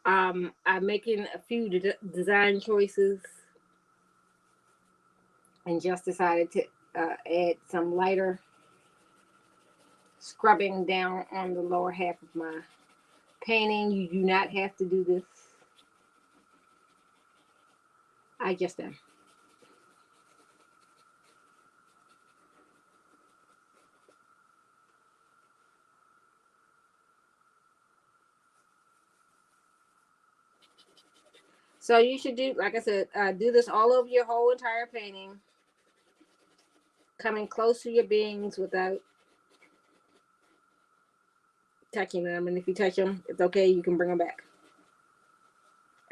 I'm making a few design choices and just decided to add some lighter scrubbing down on the lower half of my painting. You do not have to do this. I just am. So you should do, like I said, do this all over your whole entire painting, coming close to your beings without touching them. And if you touch them, it's okay. You can bring them back.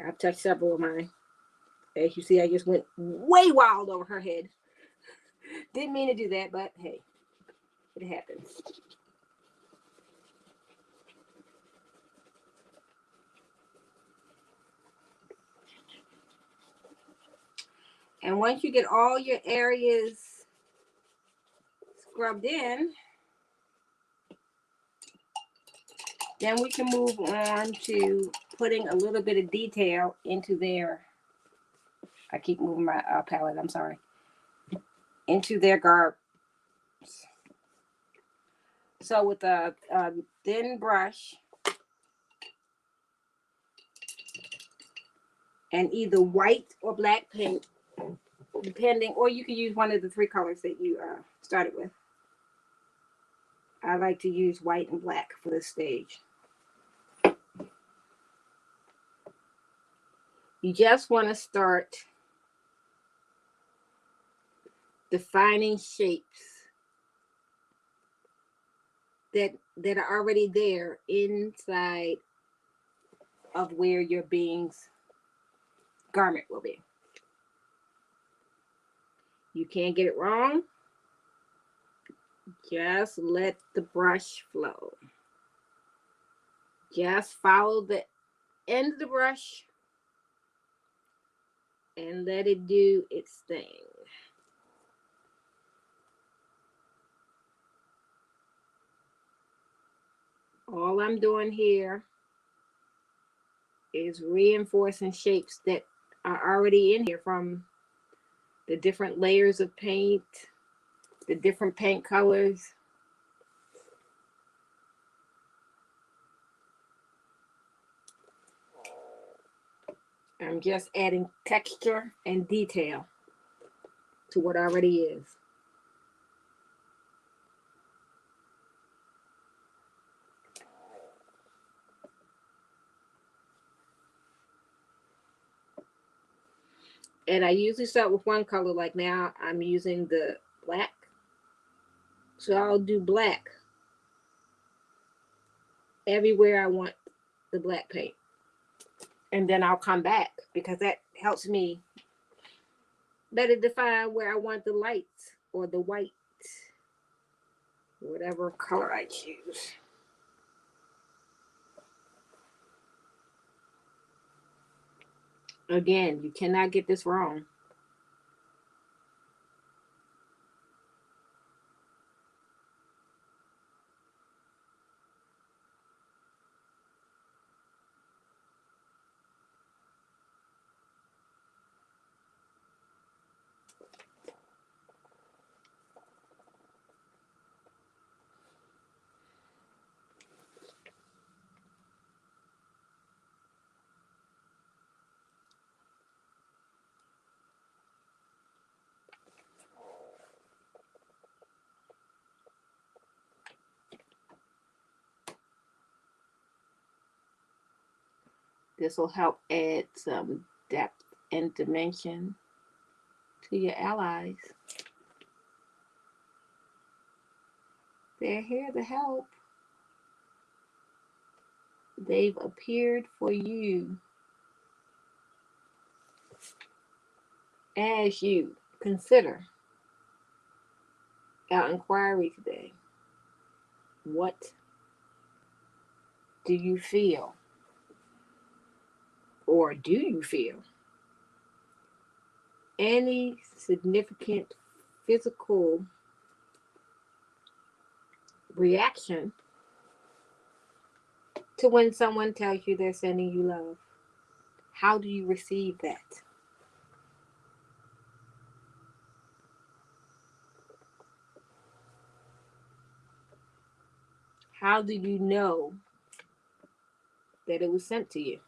I've touched several of mine. As you see, I just went way wild over her head. Didn't mean to do that, but hey, it happens. And once you get all your areas scrubbed in, then we can move on to putting a little bit of detail into their, I keep moving my palette, I'm sorry, into their garb. So with a thin brush and either white or black paint, depending, or you can use one of the three colors that you started with. I like to use white and black for this stage. You just want to start defining shapes that are already there inside of where your being's garment will be. You can't get it wrong. Just let the brush flow. Just follow the end of the brush and let it do its thing. All I'm doing here is reinforcing shapes that are already in here from the different layers of paint, the different paint colors. I'm just adding texture and detail to what already is. And I usually start with one color, like now I'm using the black. So I'll do black everywhere I want the black paint. And then I'll come back because that helps me better define where I want the lights or the white, whatever color I choose. Again, you cannot get this wrong. This will help add some depth and dimension to your allies. They're here to help. They've appeared for you as you consider our inquiry today. What do you feel? Or do you feel any significant physical reaction to when someone tells you they're sending you love? How do you receive that? How do you know that it was sent to you?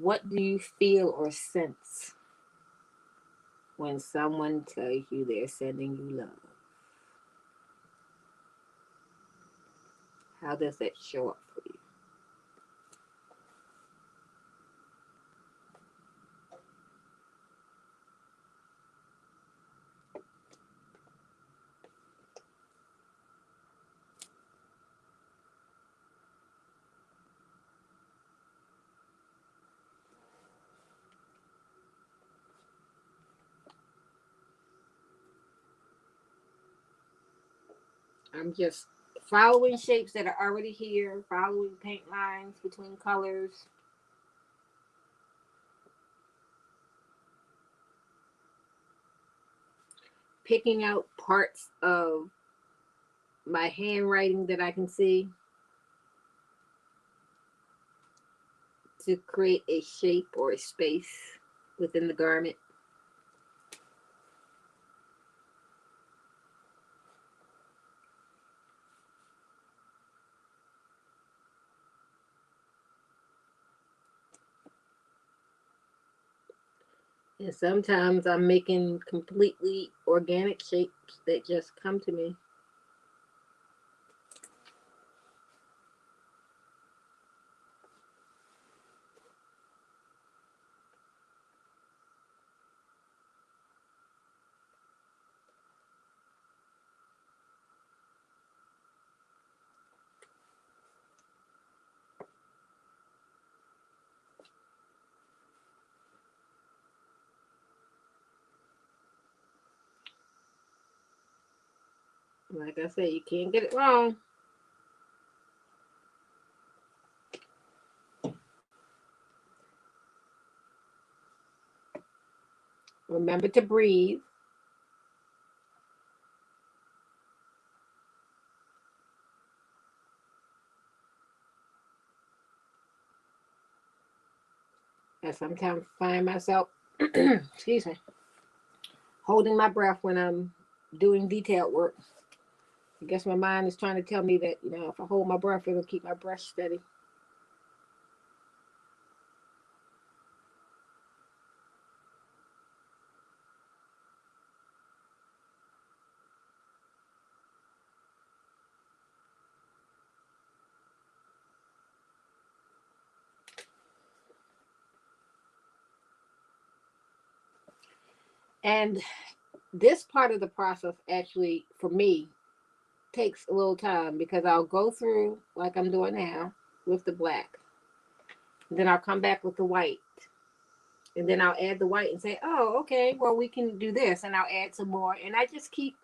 What do you feel or sense when someone tells you they're sending you love? How does that show up for you? I'm just following shapes that are already here, following paint lines between colors, picking out parts of my handwriting that I can see to create a shape or a space within the garment. And sometimes I'm making completely organic shapes that just come to me. Like I said, you can't get it wrong. Remember to breathe. I sometimes find myself, excuse me, holding my breath when I'm doing detailed work. I guess my mind is trying to tell me that, if I hold my breath, it'll keep my brush steady. And this part of the process actually, for me, takes a little time because I'll go through like I'm doing now with the black. Then I'll come back with the white. And then I'll add the white and say, oh, okay, well, we can do this. And I'll add some more. And I just keep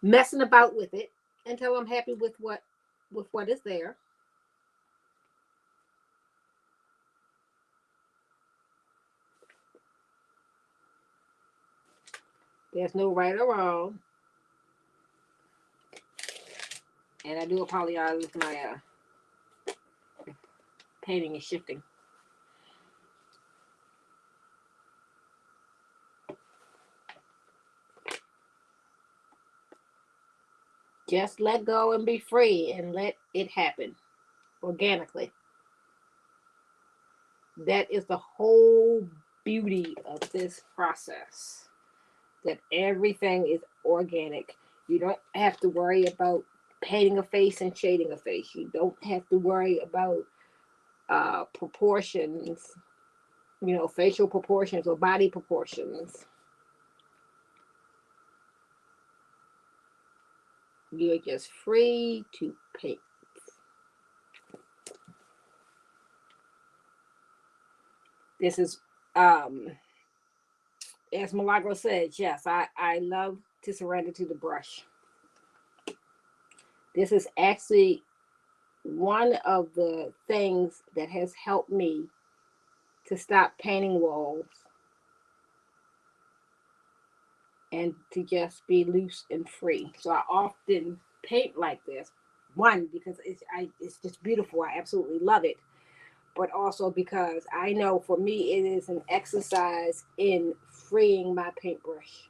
messing about with it until I'm happy with what is there. There's no right or wrong. And I do apologize if my painting is shifting. Just let go and be free and let it happen organically. That is the whole beauty of this process. That everything is organic. You don't have to worry about painting a face and shading a face. You don't have to worry about proportions, facial proportions or body proportions. You're just free to paint. This is as Milagro said, yes, I love to surrender to the brush. This is actually one of the things that has helped me to stop painting walls and to just be loose and free. So I often paint like this. One, because it's just beautiful. I absolutely love it. But also because I know for me it is an exercise in freeing my paintbrush.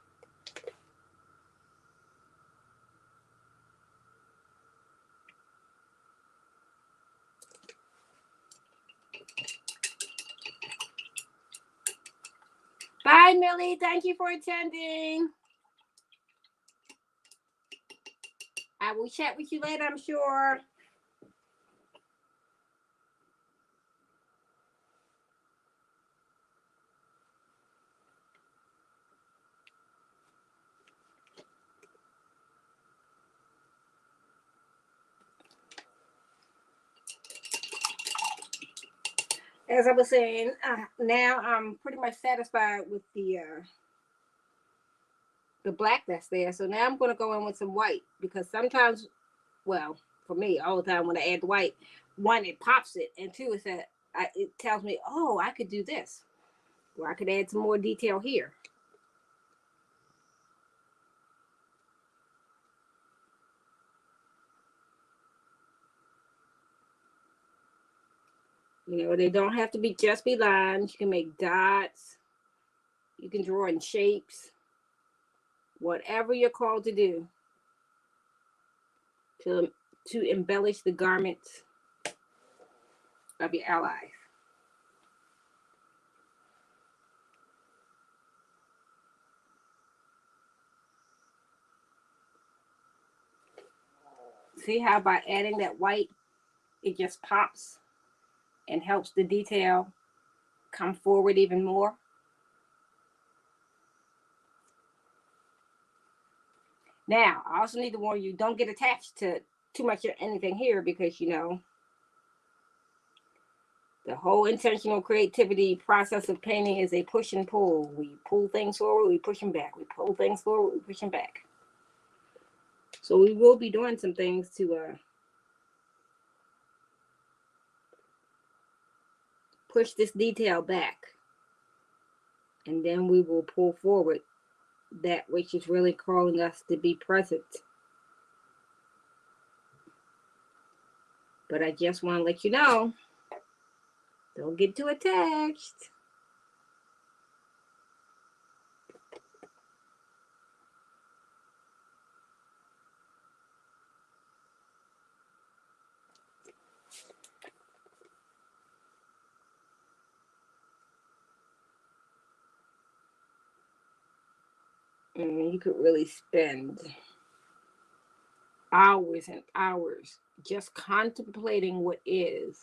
Bye, Millie. Thank you for attending. I will chat with you later, I'm sure. As I was saying, now I'm pretty much satisfied with the black that's there. So now I'm going to go in with some white because sometimes, well, for me, all the time when I add the white, one, it pops it, and two, it tells me, oh, I could do this, or I could add some more detail here. You know, they don't have to be just be lines. You can make dots. You can draw in shapes. Whatever you're called to do to embellish the garments of your allies. See how by adding that white, it just pops and helps the detail come forward even more? Now, I also need to warn you, don't get attached to too much of anything here because, you know, the whole intentional creativity process of painting is a push and pull. We pull things forward, we push them back. We pull things forward, we push them back. So we will be doing some things to push this detail back. And then we will pull forward that which is really calling us to be present. But I just want to let you know, don't get too attached. You could really spend hours and hours just contemplating what is.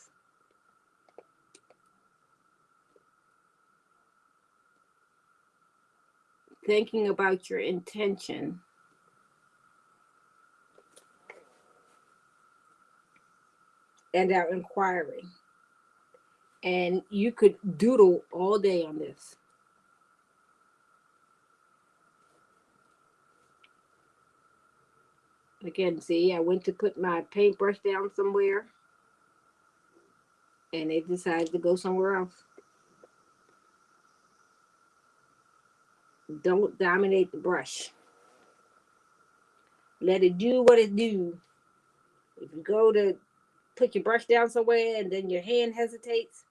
Thinking about your intention. And our inquiry. And you could doodle all day on this. Again, see, I went to put my paintbrush down somewhere and it decided to go somewhere else. Don't dominate the brush. Let it do what it do. If you go to put your brush down somewhere and then your hand hesitates,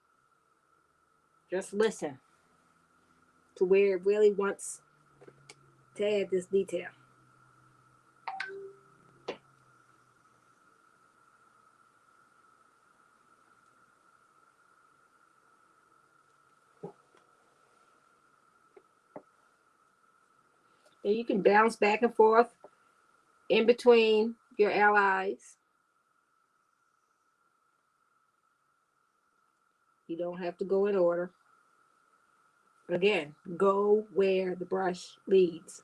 just listen to where it really wants to add this detail. And you can bounce back and forth in between your allies. You don't have to go in order. Again, go where the brush leads.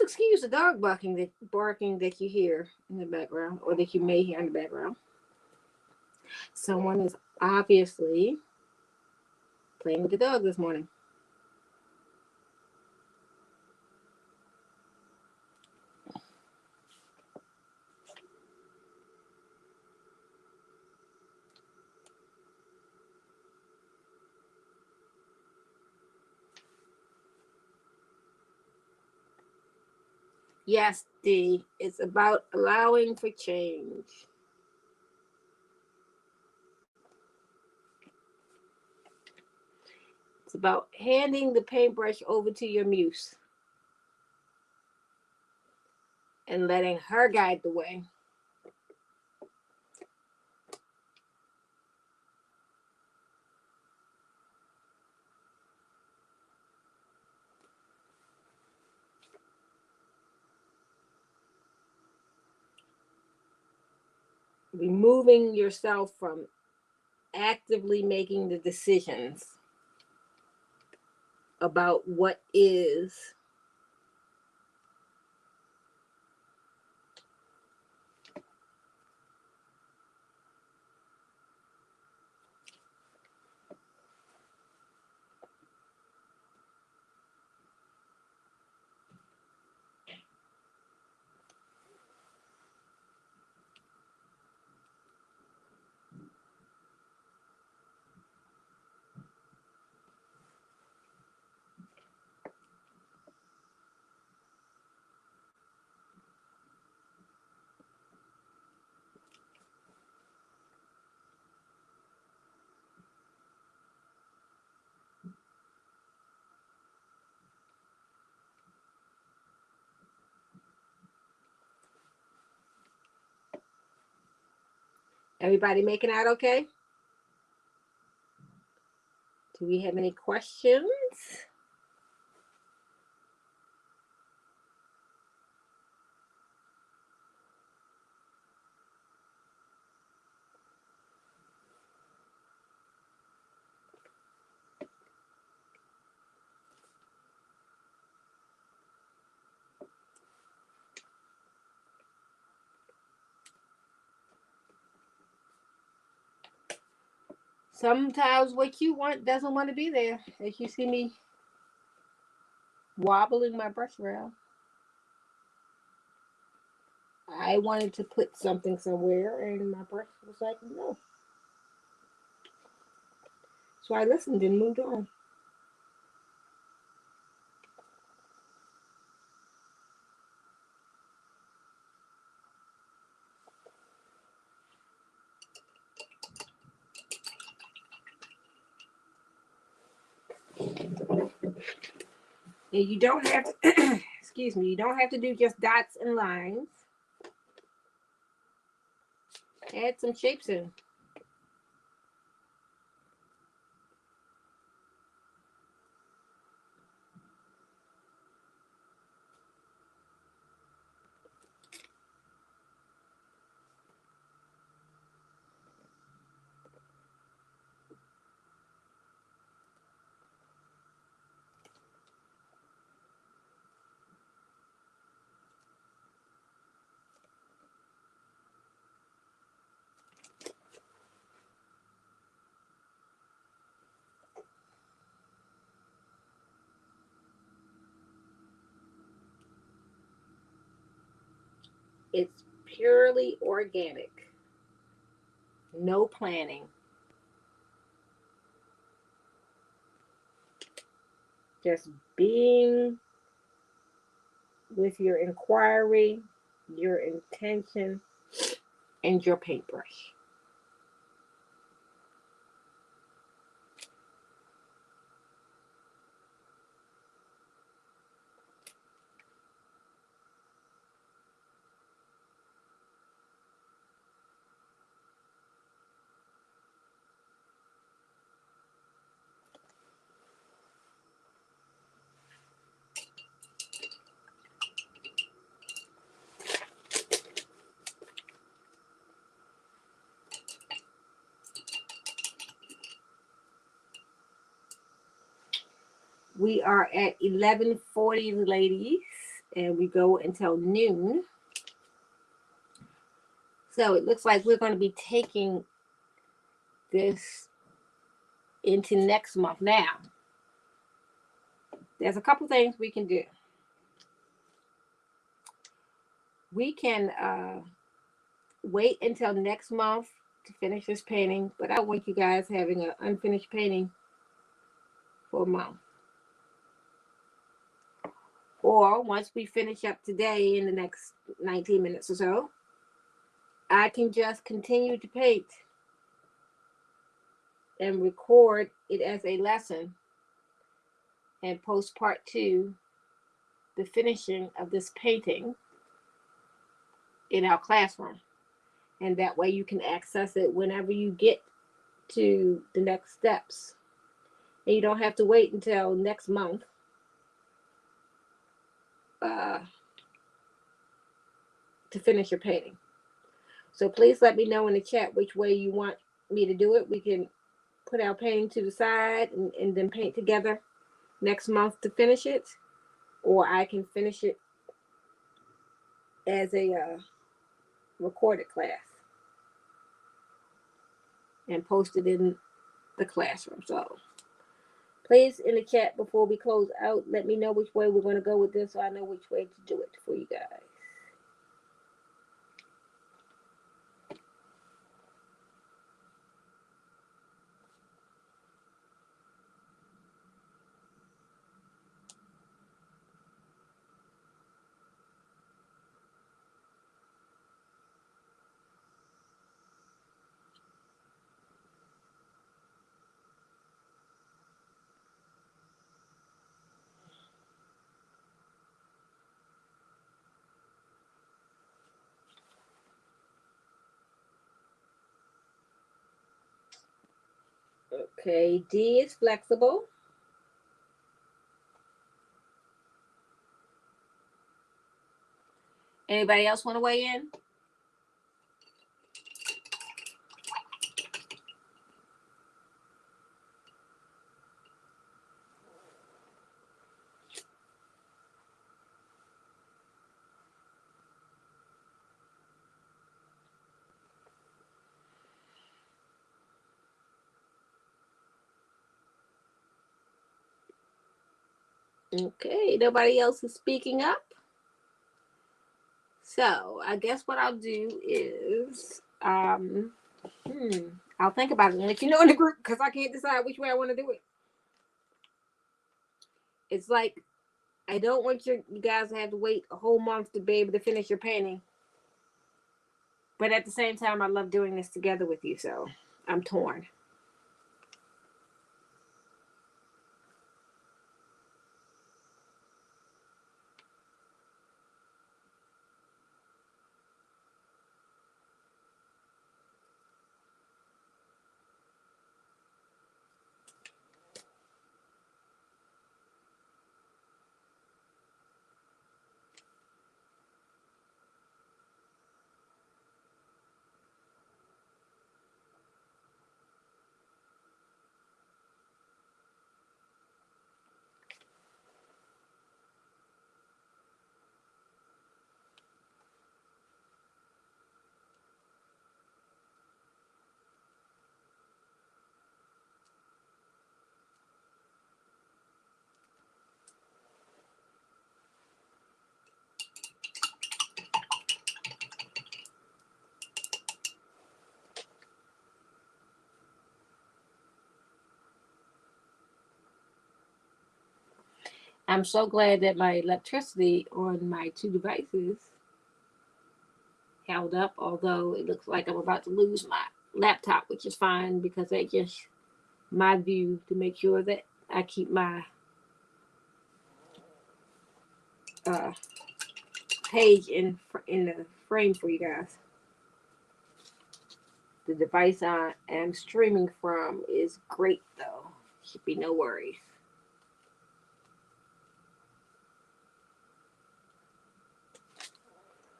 excuse the dog barking that you hear in the background, or that you may hear in the background. Someone is obviously playing with the dog this morning. Yes, D. It's about allowing for change. It's about handing the paintbrush over to your muse and letting her guide the way. Removing yourself from actively making the decisions about what is. Everybody making out okay? Do we have any questions? Sometimes what you want doesn't want to be there. As you see me wobbling my brush around. I wanted to put something somewhere, and my brush was like, no. So I listened and moved on. And you don't have to, excuse me, you don't have to do just dots and lines. Add some shapes in. It's purely organic. No planning. Just being with your inquiry, your intention, and your paintbrush. We are at 11:40, ladies. and we go until noon. So it looks like we're going to be taking this into next month. Now, there's a couple things we can do. We can wait until next month to finish this painting, but I don't want you guys having an unfinished painting for a month. Or once we finish up today in the next 19 minutes or so, I can just continue to paint and record it as a lesson and post part 2, the finishing of this painting, in our classroom. And that way you can access it whenever you get to the next steps. And you don't have to wait until next month to finish your painting. So please let me know in the chat which way you want me to do it. We can put our painting to the side and then paint together next month to finish it. Or I can finish it as a recorded class and post it in the classroom. So please, in the chat before we close out, let me know which way we're going to go with this so I know which way to do it for you guys. Okay, D is flexible. Anybody else want to weigh in? Okay, nobody else is speaking up. So I guess what I'll do is I'll think about it and let you know in the group because I can't decide which way I want to do it. It's like I don't want you guys to have to wait a whole month to be able to finish your painting. But at the same time, I love doing this together with you, so I'm torn. I'm so glad that my electricity on my 2 devices held up, although it looks like I'm about to lose my laptop, which is fine because that's just my view to make sure that I keep my page in the frame for you guys. The device I am streaming from is great though. Should be no worries.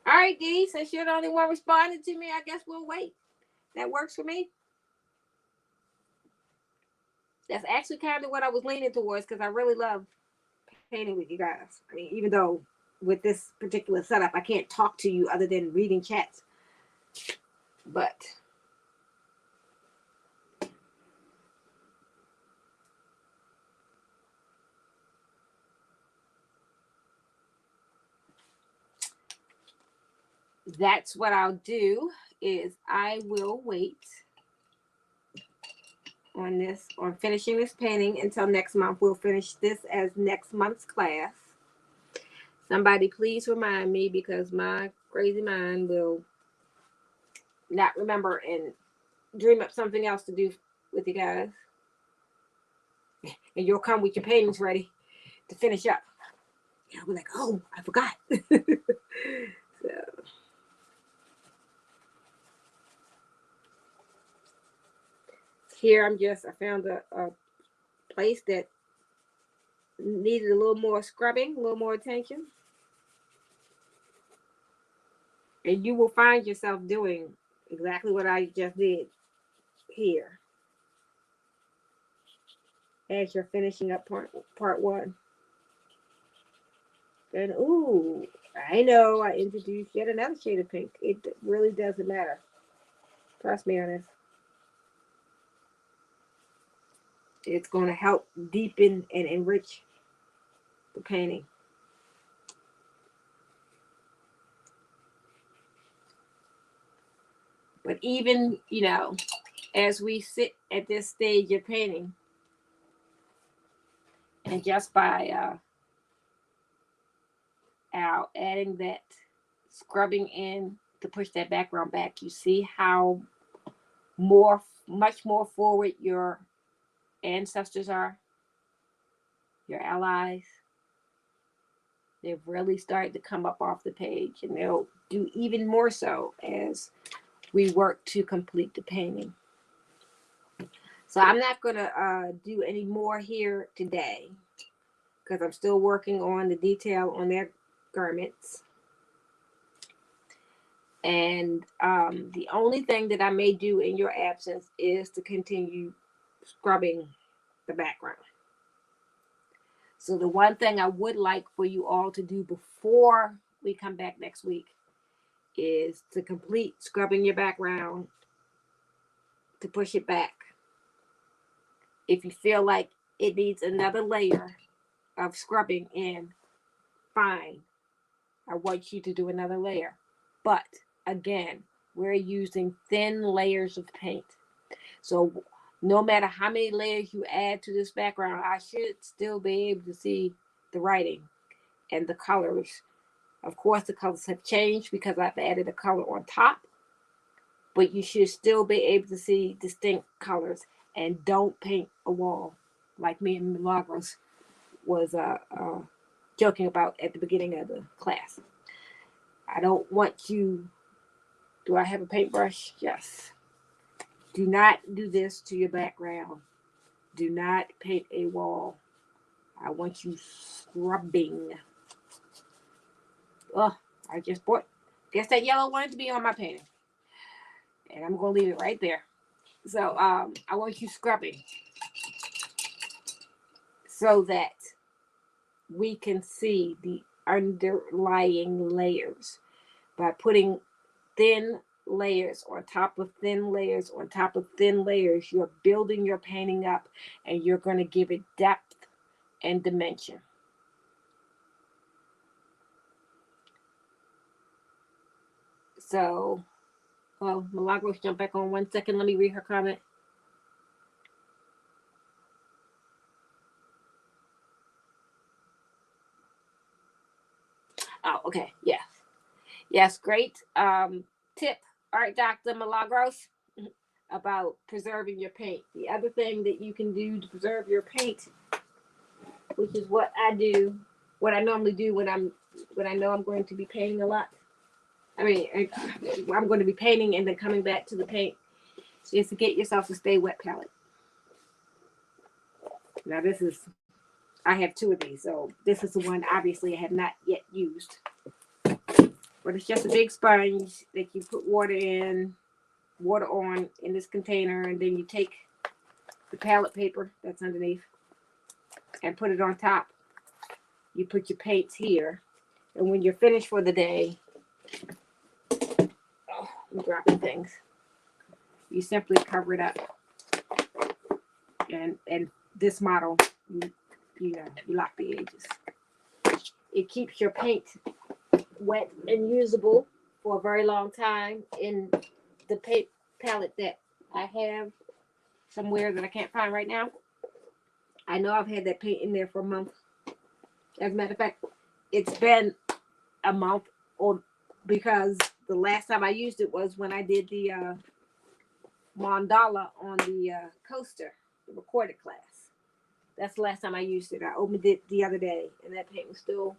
All right, Dee, since you're the only one responding to me, I guess we'll wait. That works for me. That's actually kind of what I was leaning towards because I really love painting with you guys. I mean, even though with this particular setup. I can't talk to you other than reading chats. But that's what I'll do, is I will wait on this, on finishing this painting until next month. We'll finish this as next month's class. Somebody please remind me, because my crazy mind will not remember and dream up something else to do with you guys. And you'll come with your paintings ready to finish up. I'll be like, oh, I forgot. So here I found a place that needed a little more scrubbing, a little more attention. And you will find yourself doing exactly what I just did here as you're finishing up part one. And ooh, I know I introduced yet another shade of pink. It really doesn't matter. Trust me on this. It's going to help deepen and enrich the painting. But even, you know, as we sit at this stage of painting, and just by adding that scrubbing in to push that background back, you see how much more forward your ancestors are, your allies. They've really started to come up off the page, and they'll do even more so as we work to complete the painting. So I'm not going to do any more here today, because I'm still working on the detail on their garments. And the only thing that I may do in your absence is to continue scrubbing the background. So the one thing I would like for you all to do before we come back next week is to complete scrubbing your background, to push it back. If you feel like it needs another layer of scrubbing in, fine. I want you to do another layer. But again, we're using thin layers of paint. So no matter how many layers you add to this background, I should still be able to see the writing and the colors. Of course, the colors have changed because I've added a color on top, but you should still be able to see distinct colors. And don't paint a wall like me and Milagros was joking about at the beginning of the class. I don't want you. Do I have a paintbrush? Yes. Do not do this to your background. Do not paint a wall. I want you scrubbing. Oh, I just bought. Guess that yellow wanted to be on my painting. And I'm going to leave it right there. So I want you scrubbing so that we can see the underlying layers by putting thin layers on top of thin layers on top of thin layers. You're building your painting up, and you're going to give it depth and dimension. So, well, Milagros, jump back on 1 second. Let me read her comment. Oh, okay. Yes. Yes, great tip. All right, Dr. Milagros, about preserving your paint. The other thing that you can do to preserve your paint, which is what I do, what I normally do when I know I'm going to be painting a lot. I mean, I'm going to be painting and then coming back to the paint, is to get yourself a stay wet palette. Now I have 2 of these, so this is the one obviously I have not yet used. But it's just a big sponge that you put water on in this container, and then you take the palette paper that's underneath and put it on top. You put your paints here, And when you're finished for the day, oh, I'm dropping things. You simply cover it up. And this model, you lock the edges. It keeps your paint wet and usable for a very long time. In the paint palette that I have somewhere that I can't find right now, I know I've had that paint in there for a month. As a matter of fact, it's been a month, or because the last time I used it was when I did the mandala on the coaster, the recorded class. That's the last time I used it. I opened it the other day, and that paint was still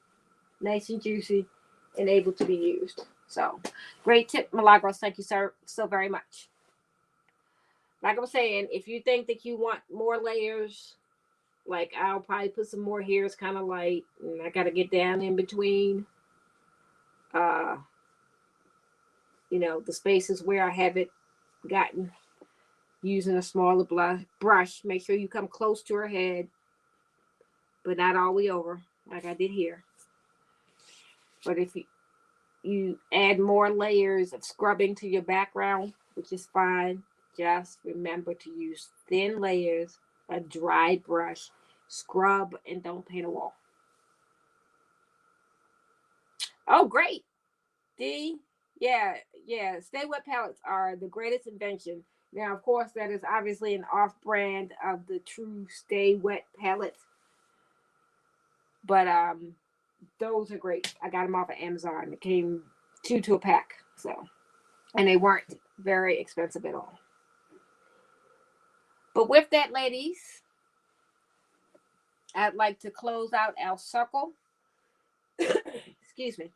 nice and juicy and able to be used. So, great tip, Milagros. Thank you, sir, so very much. Like I was saying, if you think that you want more layers, like I'll probably put some more here. It's kind of light, and I got to get down in between. Uh, the spaces where I haven't gotten using a smaller brush. Make sure you come close to her head, but not all the way over, like I did here. But if you add more layers of scrubbing to your background, which is fine, just remember to use thin layers, a dry brush, scrub, and don't paint a wall. Oh, great. D, yeah. Stay wet palettes are the greatest invention. Now, of course, that is obviously an off-brand of the true Stay Wet palettes, but those are great. I got them off of Amazon. It came two to a pack, and they weren't very expensive at all. But with that, ladies, I'd like to close out our circle. Excuse me.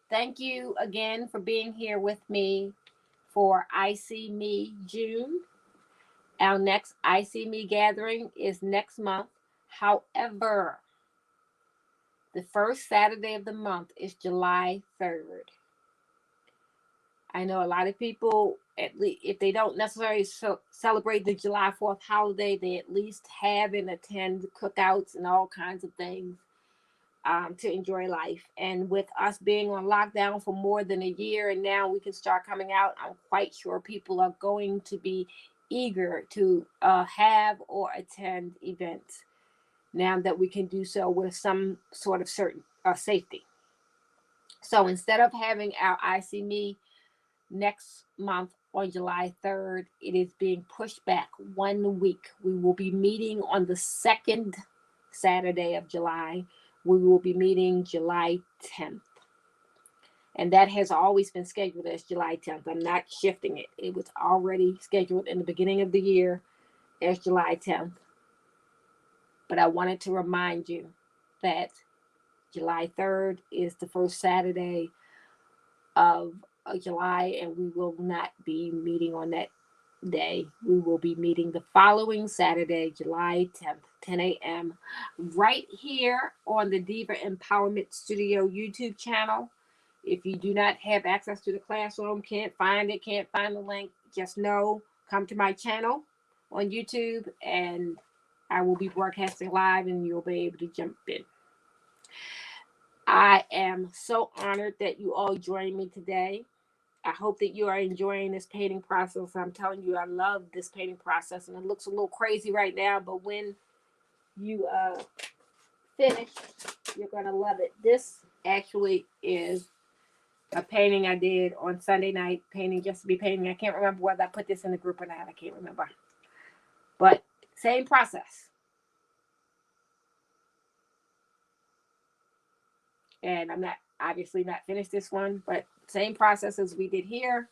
Thank you again for being here with me for I See Me June. Our next I See Me gathering is next month. However, the first Saturday of the month is July 3rd. I know a lot of people, at least if they don't necessarily celebrate the July 4th holiday, they at least have and attend cookouts and all kinds of things to enjoy life. And with us being on lockdown for more than a year, and now we can start coming out, I'm quite sure people are going to be eager to have or attend events now that we can do so with some sort of certain safety. So instead of having our I See Me next month on July 3rd, it is being pushed back 1 week. We will be meeting on the second Saturday of July. We will be meeting July 10th. And that has always been scheduled as July 10th. I'm not shifting it. It was already scheduled in the beginning of the year as July 10th. But I wanted to remind you that July 3rd is the first Saturday of July, and we will not be meeting on that day. We will be meeting the following Saturday, July 10th, 10 a.m., right here on the Diva Empowerment Studio YouTube channel. If you do not have access to the classroom, can't find the link, just know, come to my channel on YouTube, and I will be broadcasting live, and you'll be able to jump in. I am so honored that you all joined me today. I hope that you are enjoying this painting process. I'm telling you, I love this painting process, and it looks a little crazy right now, but when you finish, you're going to love it. This actually is a painting I did on Sunday night, painting just to be painting. I can't remember whether I put this in the group or not. I can't remember. But same process. And I'm not obviously not finished this one, but same process as we did here.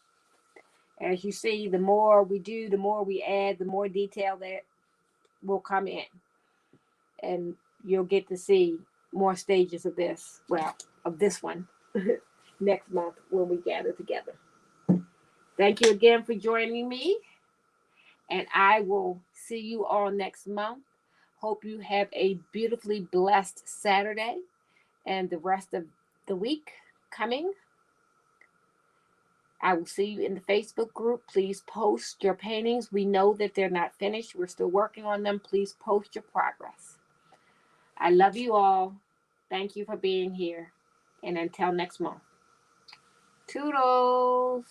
As you see, the more we do, the more we add, the more detail that will come in. And you'll get to see more stages of this, of this one, next month when we gather together. Thank you again for joining me. And I will see you all next month. Hope you have a beautifully blessed Saturday and the rest of the week coming. I will see you in the Facebook group. Please post your paintings. We know that they're not finished. We're still working on them. Please post your progress. I love you all. Thank you for being here. And until next month. Toodles.